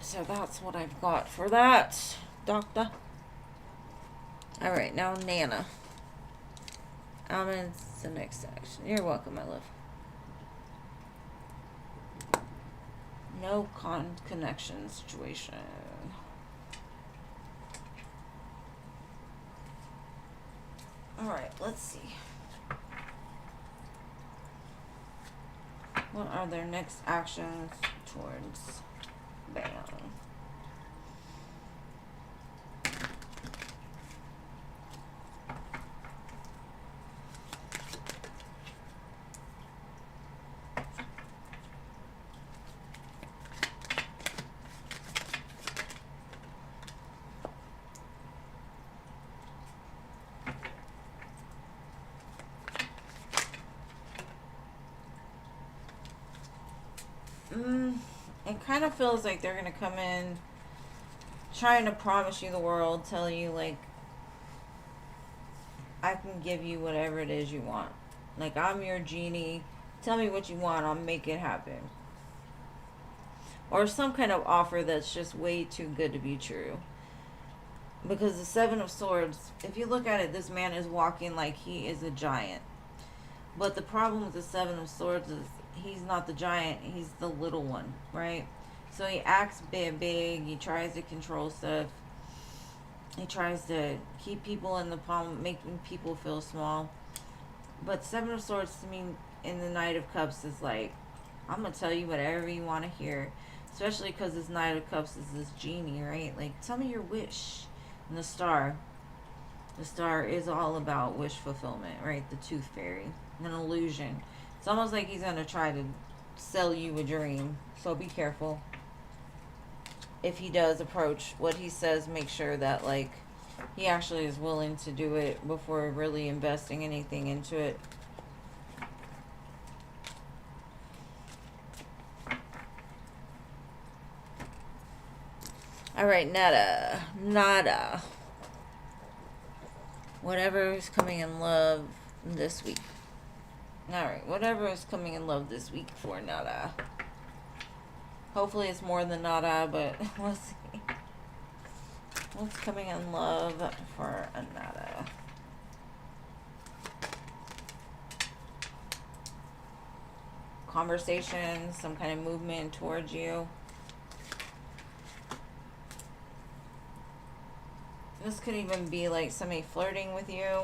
So that's what I've got for that, Doctor. Alright, now Nana. I'm in the next section. You're welcome, my love. No connection situation. Alright, let's see. What are their next actions towards Bam? It kind of feels like they're going to come in trying to promise you the world, tell you, like, I can give you whatever it is you want. Like, I'm your genie. Tell me what you want. I'll make it happen. Or some kind of offer that's just way too good to be true. Because the Seven of Swords, if you look at it, this man is walking like he is a giant. But the problem with the Seven of Swords is he's not the giant, he's the little one, right? So he acts big, he tries to control stuff. He tries to keep people in the palm, making people feel small. But Seven of Swords to me in the Knight of Cups is like, I'm going to tell you whatever you want to hear. Especially because this Knight of Cups is this genie, right? Like, tell me your wish. And the Star. The Star is all about wish fulfillment, right? The Tooth Fairy. An illusion. It's almost like he's going to try to sell you a dream. So be careful. If he does approach what he says, make sure that, like, he actually is willing to do it before really investing anything into it. Alright, nada. Whatever is coming in love this week. Alright, whatever is coming in love this week for Nada. Hopefully it's more than Nada, but we'll see. What's coming in love for a Nada? Conversation, some kind of movement towards you. This could even be like somebody flirting with you.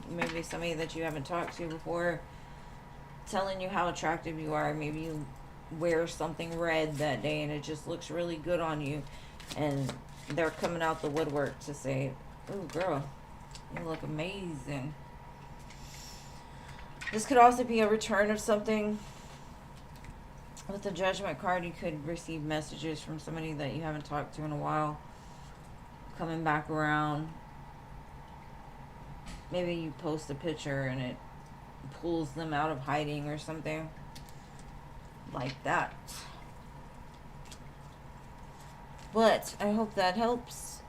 Maybe somebody that you haven't talked to before, telling you how attractive you are. Maybe you wear something red that day and it just looks really good on you, and they're coming out the woodwork to say, "Ooh, girl, you look amazing." This could also be a return of something. With the Judgment card, you could receive messages from somebody that you haven't talked to in a while, coming back around. Maybe you post a picture and it pulls them out of hiding or something like that. But I hope that helps.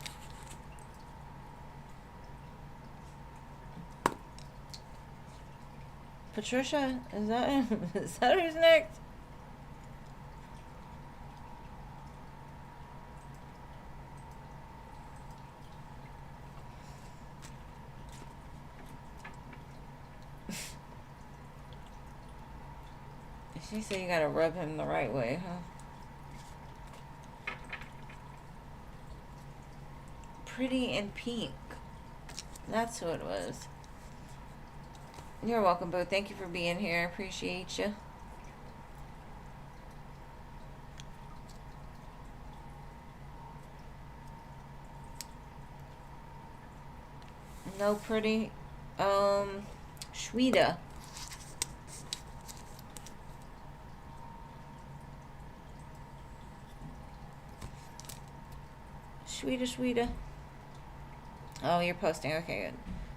Patricia, is that who's next? She said you gotta rub him the right way, huh? Pretty in pink. That's who it was. You're welcome, Boo. Thank you for being here. I appreciate you. No pretty. Shweta. Shweta. Oh, you're posting. Okay, good.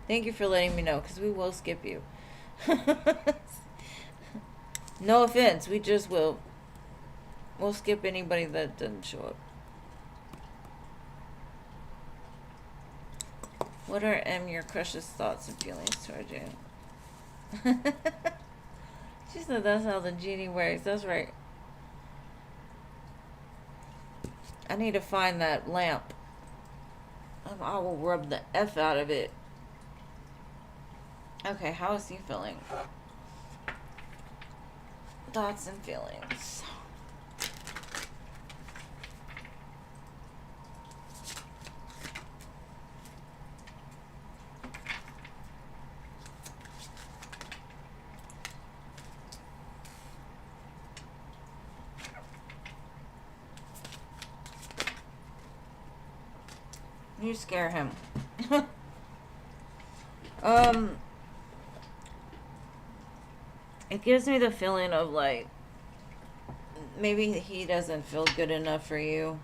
Thank you for letting me know, because we will skip you. No offense. We just will. We'll skip anybody that doesn't show up. What are your crush's thoughts and feelings towards you? She said that's how the genie works. That's right. I need to find that lamp. I will rub the F out of it. Okay, how is he feeling? Thoughts and feelings. You scare him. It gives me the feeling of like maybe he doesn't feel good enough for you.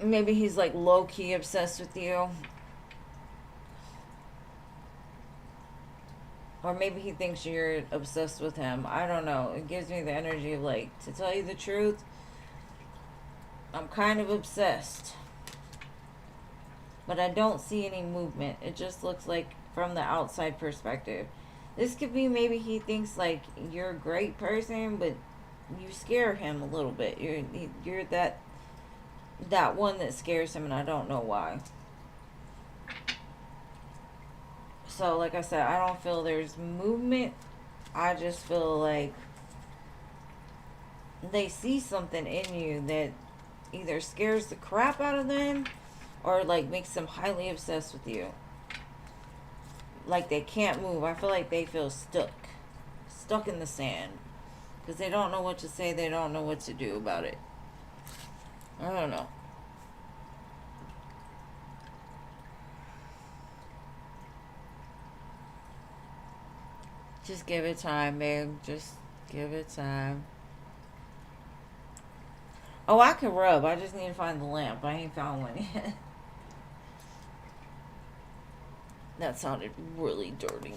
Maybe he's like low-key obsessed with you. Or maybe he thinks you're obsessed with him. I don't know. It gives me the energy of like, to tell you the truth, I'm kind of obsessed. But I don't see any movement. It just looks like from the outside perspective. This could be maybe he thinks like you're a great person, but you scare him a little bit. You're that one that scares him, and I don't know why. So like I said, I don't feel there's movement. I just feel like they see something in you that either scares the crap out of them or like makes them highly obsessed with you. Like they can't move. I feel like they feel stuck in the sand, because they don't know what to say. They don't know what to do about it. I don't know. Just give it time, babe. Just give it time. Oh, I can rub. I just need to find the lamp. I ain't found one yet. That sounded really dirty.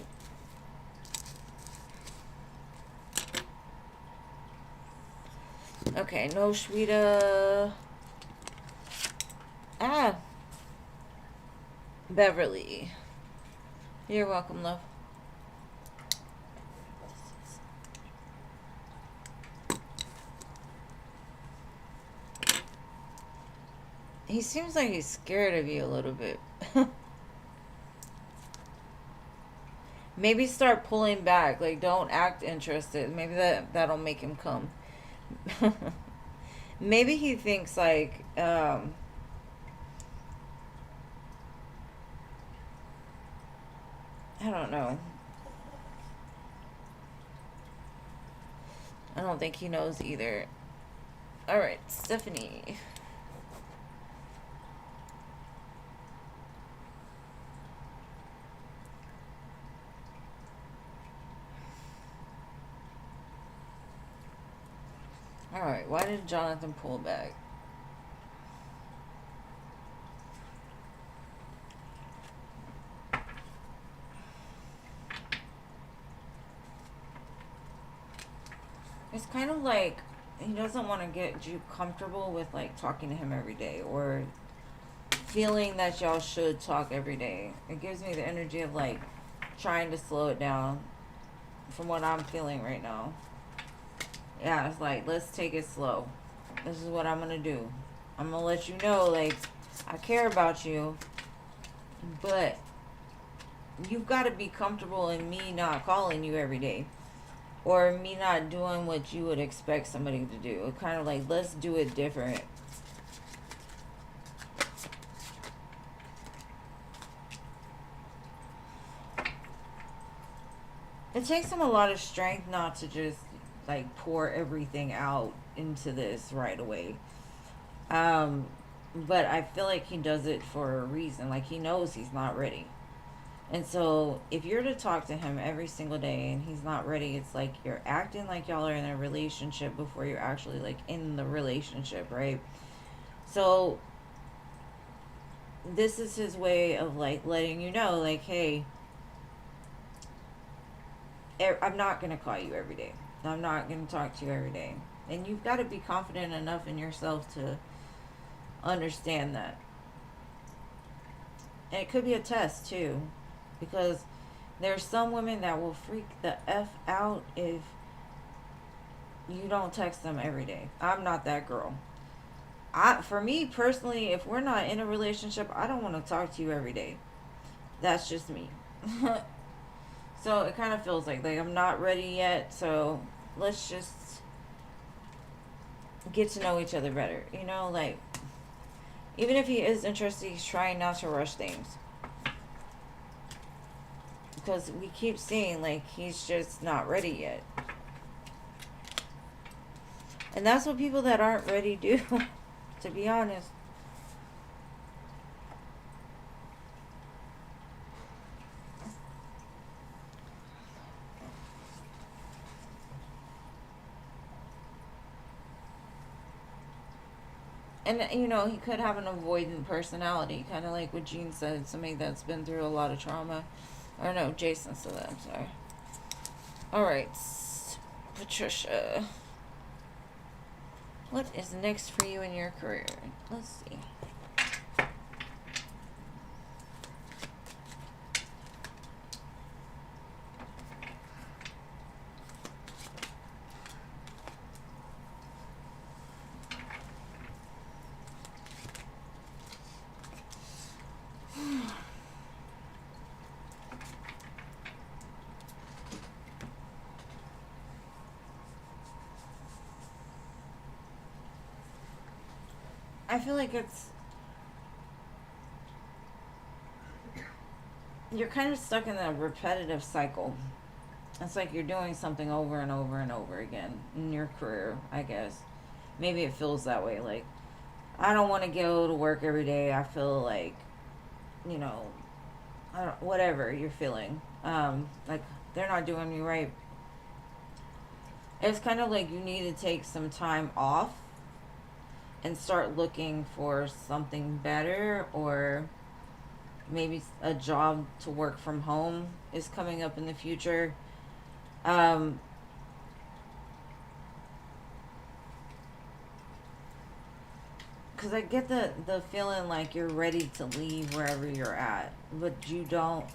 Okay, no Shweta. Beverly. You're welcome, love. He seems like he's scared of you a little bit. Maybe start pulling back. Like, don't act interested. Maybe that'll make him come. Maybe he thinks like, I don't know. I don't think he knows either. All right, Stephanie. All right, why did Jonathan pull back? It's kind of like he doesn't want to get you comfortable with like talking to him every day, or feeling that y'all should talk every day. It gives me the energy of like trying to slow it down from what I'm feeling right now. Yeah, it's like, let's take it slow. This is what I'm gonna do. I'm gonna let you know, like, I care about you, but you've got to be comfortable in me not calling you every day, or me not doing what you would expect somebody to do. It's kind of like, let's do it different. It takes him a lot of strength not to just like pour everything out into this right away. But I feel like he does it for a reason. Like, he knows he's not ready. And so if you're to talk to him every single day and he's not ready, it's like you're acting like y'all are in a relationship before you're actually like in the relationship, right? So this is his way of like letting you know, like, hey, I'm not going to call you every day. I'm not going to talk to you every day. And you've got to be confident enough in yourself to understand that. And it could be a test too, because there's some women that will freak the F out if you don't text them every day. I'm not that girl. For me personally, if we're not in a relationship, I don't want to talk to you every day. That's just me. So it kind of feels like I'm not ready yet, so let's just get to know each other better. You know, like, even if he is interested, he's trying not to rush things. Because we keep seeing, like, he's just not ready yet. And that's what people that aren't ready do, to be honest. And, you know, he could have an avoidant personality, kind of like what Jean said, somebody that's been through a lot of trauma. Or no, Jason said that, I'm sorry. Alright, Patricia. What is next for you in your career? Let's see. I feel like you're kind of stuck in a repetitive cycle. It's like you're doing something over and over and over again in your career, I guess. Maybe it feels that way. Like, I don't want to go to work every day. I feel like, you know, whatever you're feeling. Like, they're not doing me right. It's kind of like you need to take some time off and start looking for something better, or maybe a job to work from home is coming up in the future. Because I get the feeling like you're ready to leave wherever you're at, but you don't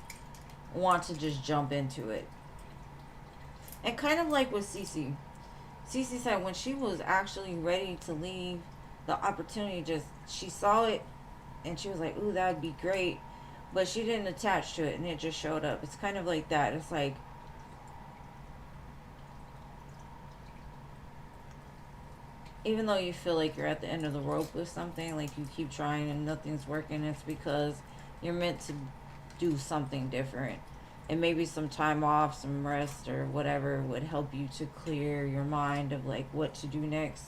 want to just jump into it. And kind of like with Cece. Cece said when she was actually ready to leave the opportunity just, she saw it and she was like, ooh, that would be great. But she didn't attach to it and it just showed up. It's kind of like that. It's like, even though you feel like you're at the end of the rope with something, like you keep trying and nothing's working, it's because you're meant to do something different. And maybe some time off, some rest, or whatever would help you to clear your mind of like what to do next.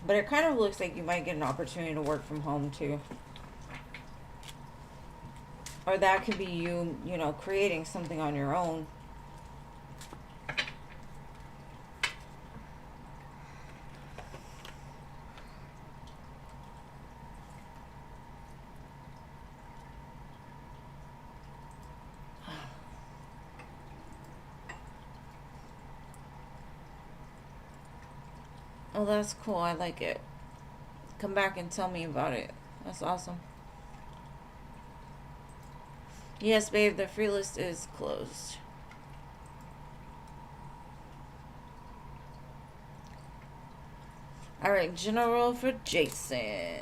But it kind of looks like you might get an opportunity to work from home too. Or that could be you, you know, creating something on your own. Oh, that's cool. I like it. Come back and tell me about it. That's awesome. Yes, babe, the free list is closed. Alright, general for Jason.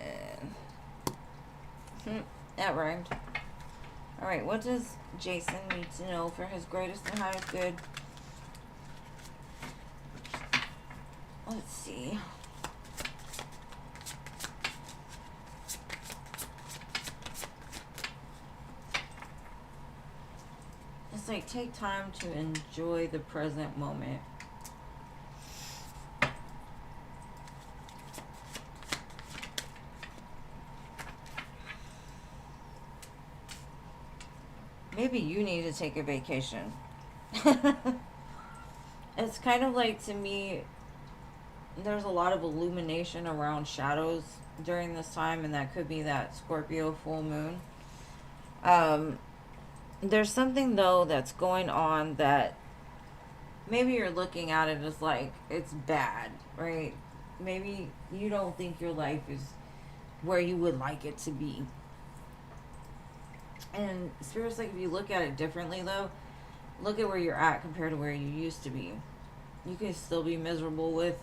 That rhymed. Alright, what does Jason need to know for his greatest and highest good? Let's see. It's like, take time to enjoy the present moment. Maybe you need to take a vacation. It's kind of like, to me, there's a lot of illumination around shadows during this time, and that could be that Scorpio full moon. There's something, though, that's going on that maybe you're looking at it as like it's bad, right? Maybe you don't think your life is where you would like it to be. And Spirit's like, if you look at it differently, though, look at where you're at compared to where you used to be. You can still be miserable with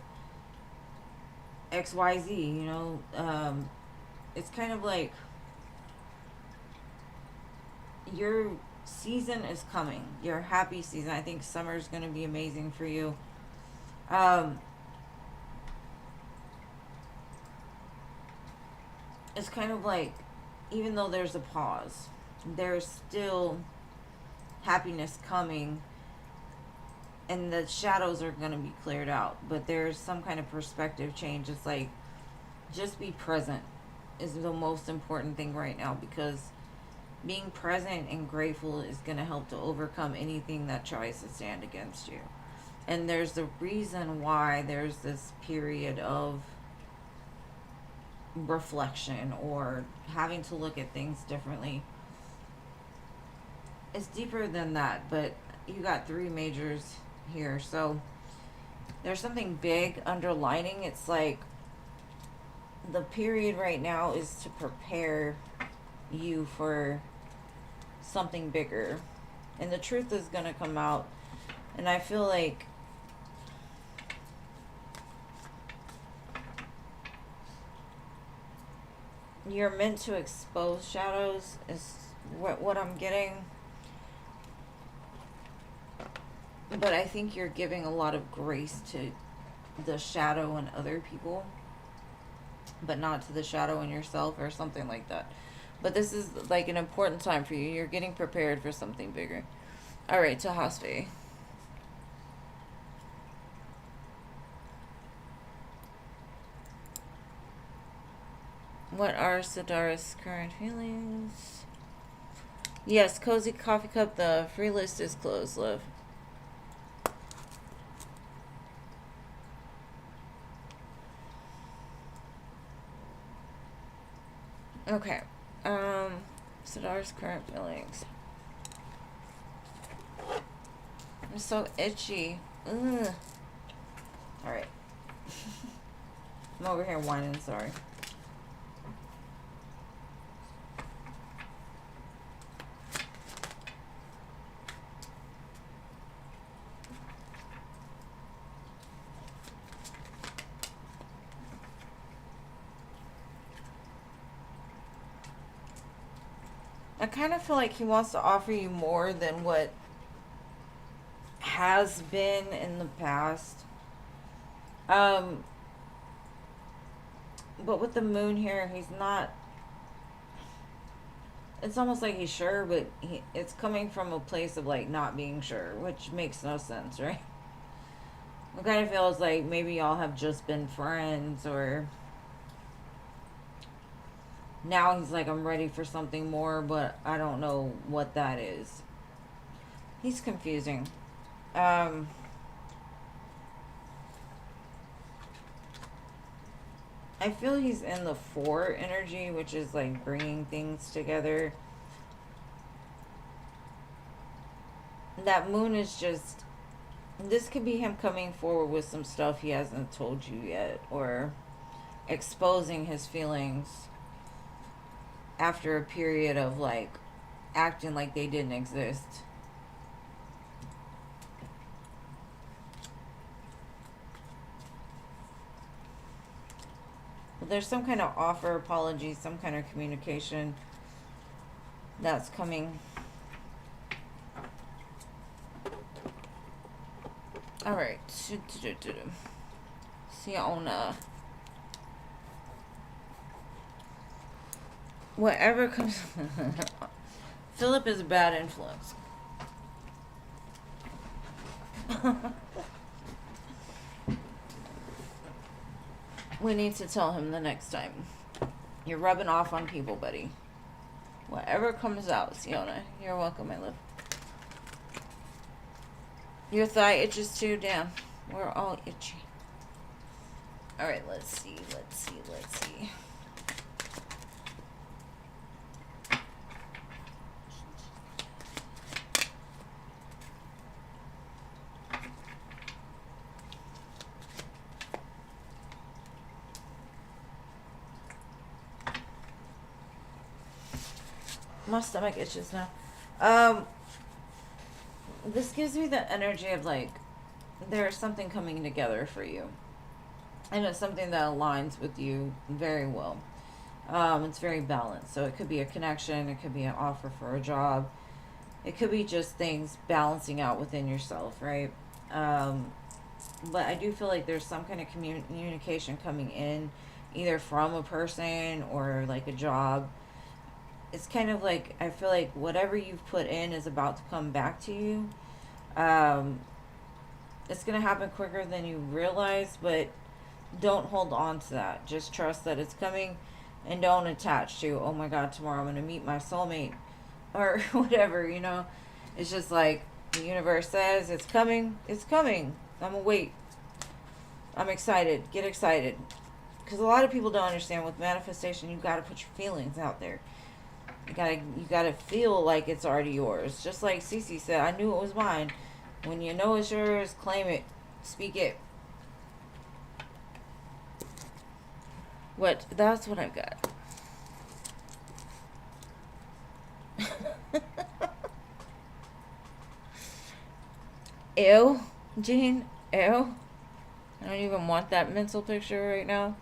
XYZ, you know? It's kind of like your season is coming. Your happy season. I think summer's going to be amazing for you. It's kind of like, even though there's a pause, there's still happiness coming, and the shadows are going to be cleared out, but there's some kind of perspective change. It's like, just be present is the most important thing right now, because being present and grateful is going to help to overcome anything that tries to stand against you. And there's a reason why there's this period of reflection or having to look at things differently. It's deeper than that, but you got 3 majors here, so there's something big underlining. It's like the period right now is to prepare you for something bigger, and the truth is going to come out. And I feel like you're meant to expose shadows, is what I'm getting. But I think you're giving a lot of grace to the shadow and other people, but not to the shadow in yourself, or something like that. But this is like an important time for you. You're getting prepared for something bigger. Alright, Tahasvi. What are Sidara's current feelings? Yes, Cozy Coffee Cup, the free list is closed, love. Okay. Sidara's current feelings. I'm so itchy. Ugh. Alright. I'm over here whining, sorry. I kind of feel like he wants to offer you more than what has been in the past. But with the moon here, he's not. It's almost like he's sure, but it's coming from a place of like not being sure, which makes no sense, right? It kind of feels like maybe y'all have just been friends, or now he's like, I'm ready for something more, but I don't know what that is. He's confusing. I feel he's in the 4 energy, which is like bringing things together. That moon is just, this could be him coming forward with some stuff he hasn't told you yet, or exposing his feelings after a period of like acting like they didn't exist. But there's some kind of offer, apology, some kind of communication that's coming. All right. Siona. Whatever comes. Philip is a bad influence. We need to tell him the next time. You're rubbing off on people, buddy. Whatever comes out, Siona. You're welcome, my love. Your thigh itches too? Damn. We're all itchy. Alright, let's see. My stomach itches now. This gives me the energy of like there's something coming together for you, and it's something that aligns with you very well. It's very balanced, so it could be a connection, it could be an offer for a job, it could be just things balancing out within yourself, right? But I do feel like there's some kind of communication coming in, either from a person or like a job. It's kind of like, I feel like whatever you've put in is about to come back to you. It's going to happen quicker than you realize, but don't hold on to that. Just trust that it's coming, and don't attach to, oh my God, tomorrow I'm going to meet my soulmate or whatever, you know. It's just like the universe says it's coming. It's coming. I'm going to wait. I'm excited. Get excited. Because a lot of people don't understand with manifestation, you got to put your feelings out there. You gotta feel like it's already yours. Just like Cece said, I knew it was mine. When you know it's yours, claim it. Speak it. What? That's what I've got. Ew, Jean. Ew. I don't even want that mental picture right now.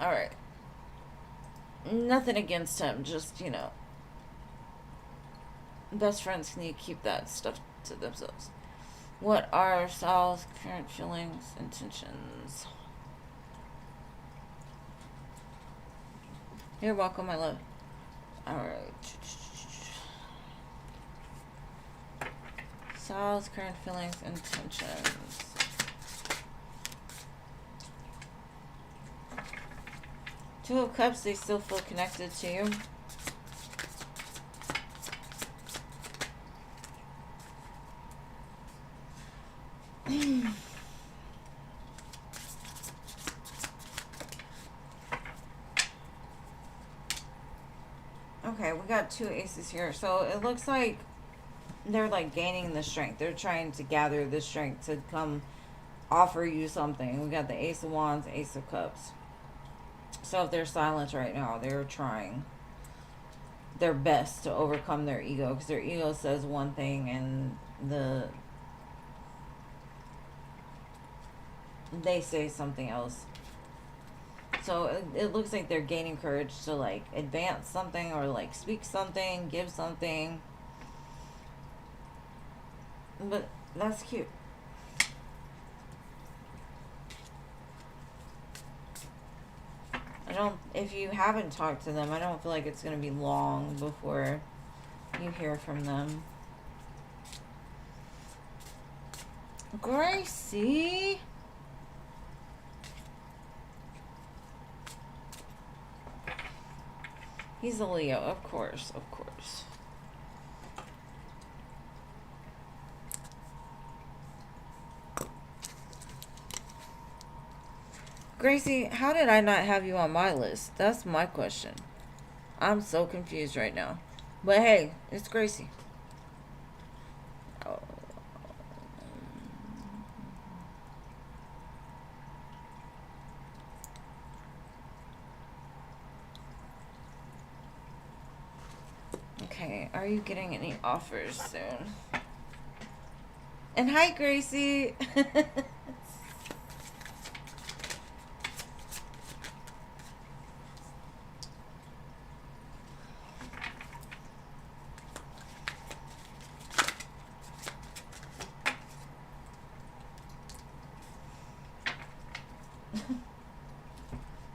Alright. Nothing against him, just, you know. Best friends need to keep that stuff to themselves. What are Sal's current feelings, intentions? You're welcome, my love. Alright. Sal's current feelings, intentions. Two of Cups, they still feel connected to you. Okay, we got 2 aces here. So it looks like they're like gaining the strength. They're trying to gather the strength to come offer you something. We got the Ace of Wands, Ace of Cups. So if they're silent right now, they're trying their best to overcome their ego, because their ego says one thing and they say something else. So it looks like they're gaining courage to like advance something or like speak something, give something. But that's cute. If you haven't talked to them, I don't feel like it's going to be long before you hear from them. Gracie. He's a Leo, of course, of course. Gracie, how did I not have you on my list? That's my question. I'm so confused right now. But hey, it's Gracie. Oh. Okay, are you getting any offers soon? And hi, Gracie.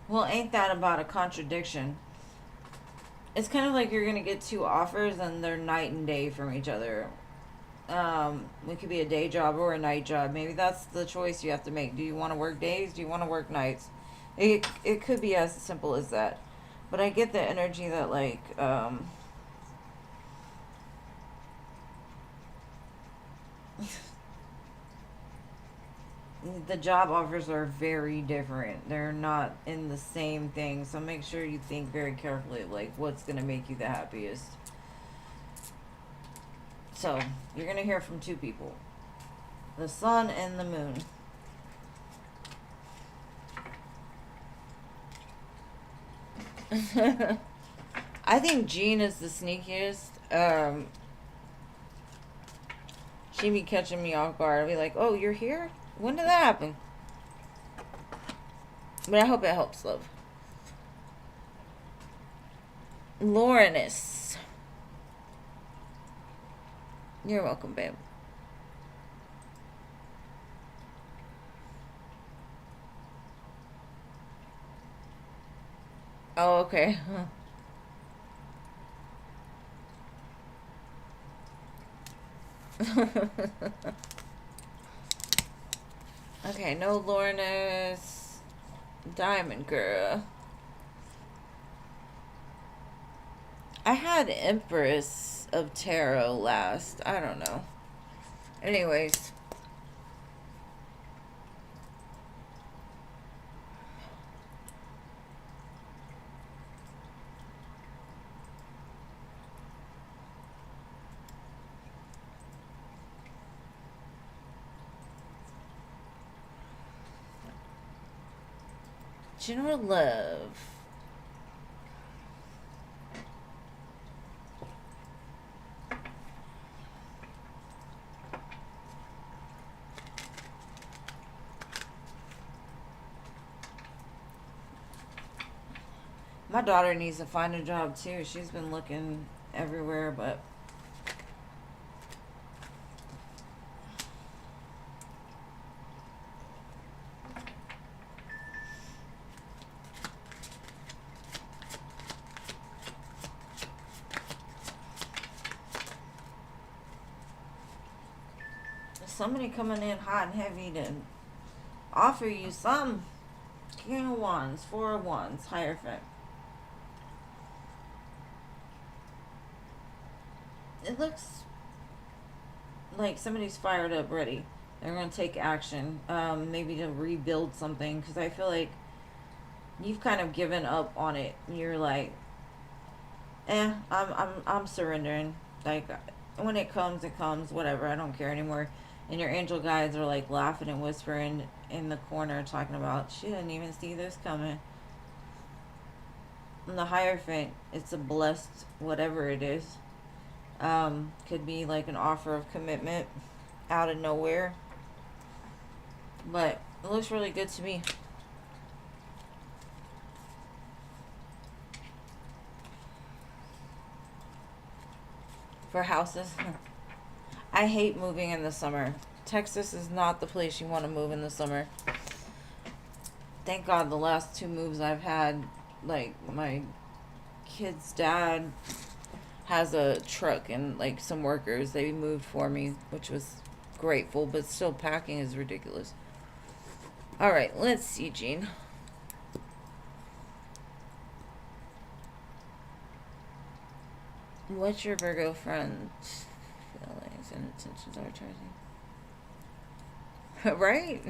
Well, ain't that about a contradiction? It's kind of like you're going to get two offers and they're night and day from each other. It could be a day job or a night job. Maybe that's the choice you have to make. Do you want to work days? Do you want to work nights? It could be as simple as that. But I get the energy that like the job offers are very different. They're not in the same thing. So make sure you think very carefully like what's going to make you the happiest. So, you're going to hear from two people. The sun and the moon. I think Jean is the sneakiest. She be catching me off guard. I'll be like, oh, you're here? When did that happen? But I hope it helps, love. Laurenis. You're welcome, babe. Oh, okay. Okay, no Laurenis. Diamond girl. I had Empress of Tarot last. I don't know. Anyways. General love. My daughter needs to find a job too. She's been looking everywhere, but there's somebody coming in hot and heavy to offer you some. King of Wands, Four of Wands, Hierophant. It looks like somebody's fired up, ready. They're going to take action, maybe to rebuild something, because I feel like you've kind of given up on it. You're like, I'm surrendering. Like, when it comes, whatever, I don't care anymore. And your angel guides are like laughing and whispering in the corner, talking about, she didn't even see this coming. And the Hierophant, it's a blessed whatever it is. Could be like an offer of commitment out of nowhere. But it looks really good to me. for houses. I hate moving in the summer. Texas is not the place you want to move in the summer. Thank God the last 2 moves I've had, like my kid's dad has a truck and like some workers, they moved for me, which was grateful, but still packing is ridiculous. All right, let's see, Jean. What's your Virgo friend's feelings and intentions are charging? Right?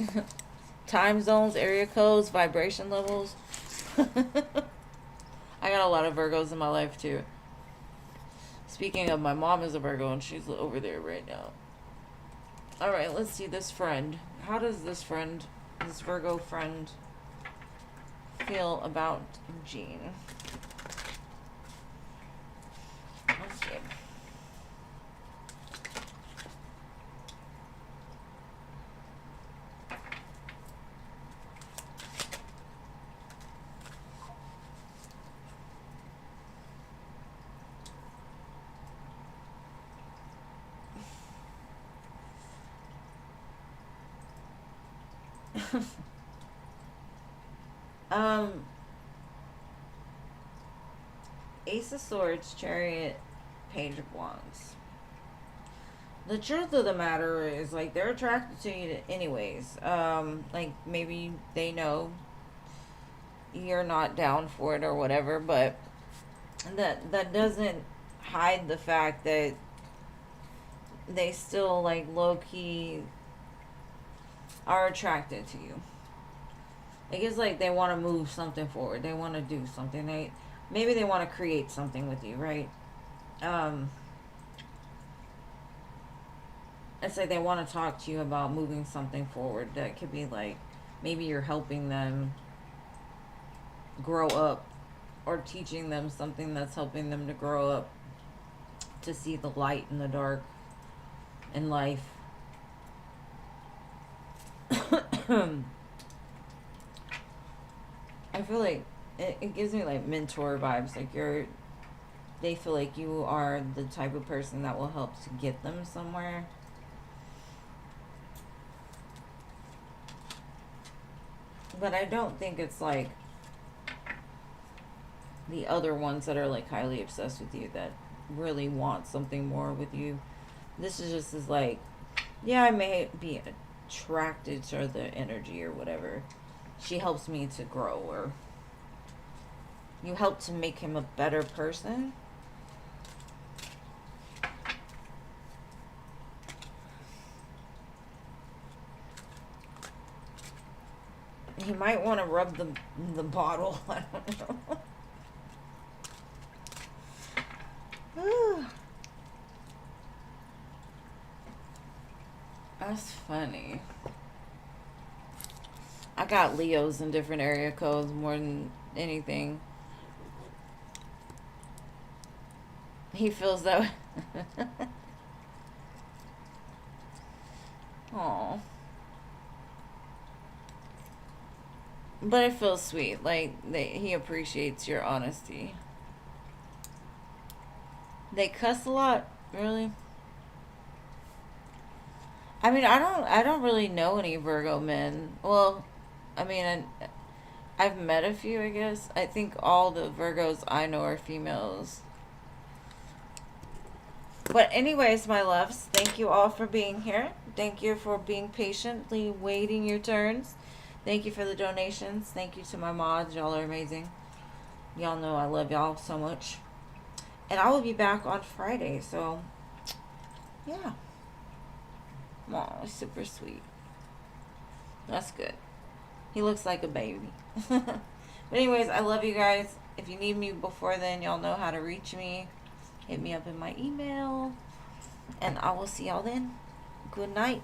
Time zones, area codes, vibration levels. I got a lot of Virgos in my life too. Speaking of, my mom is a Virgo and she's over there right now. All right, let's see this friend. How does this Virgo friend, feel about Jean? Let's see. Ace of Swords, Chariot, Page of Wands. The truth of the matter is, like, they're attracted to you anyways. Like, maybe they know you're not down for it or whatever, but that doesn't hide the fact that they still, like, low-key are attracted to you. Like, it's like they want to move something forward. They want to do something. Maybe they want to create something with you, right? It's like they want to talk to you about moving something forward. That could be like, maybe you're helping them grow up or teaching them something that's helping them to grow up, to see the light in the dark in life. I feel like it gives me like mentor vibes. Like they feel like you are the type of person that will help to get them somewhere. But I don't think it's like the other ones that are like highly obsessed with you that really want something more with you. This is just as like, yeah, I may be attracted to the energy or whatever. She helps me to grow, or you help to make him a better person. He might want to rub the bottle. I don't know. That's funny. I got Leos in different area codes more than anything. He feels that. Aww. But it feels sweet. Like, he appreciates your honesty. They cuss a lot, really. I mean, I don't really know any Virgo men. Well, I mean, I've met a few, I guess. I think all the Virgos I know are females. But anyways, my loves, thank you all for being here. Thank you for being patiently waiting your turns. Thank you for the donations. Thank you to my mods. Y'all are amazing. Y'all know I love y'all so much. And I will be back on Friday, so yeah. Aw, super sweet. That's good. He looks like a baby. But anyways, I love you guys. If you need me before then, y'all know how to reach me. Hit me up in my email. And I will see y'all then. Good night.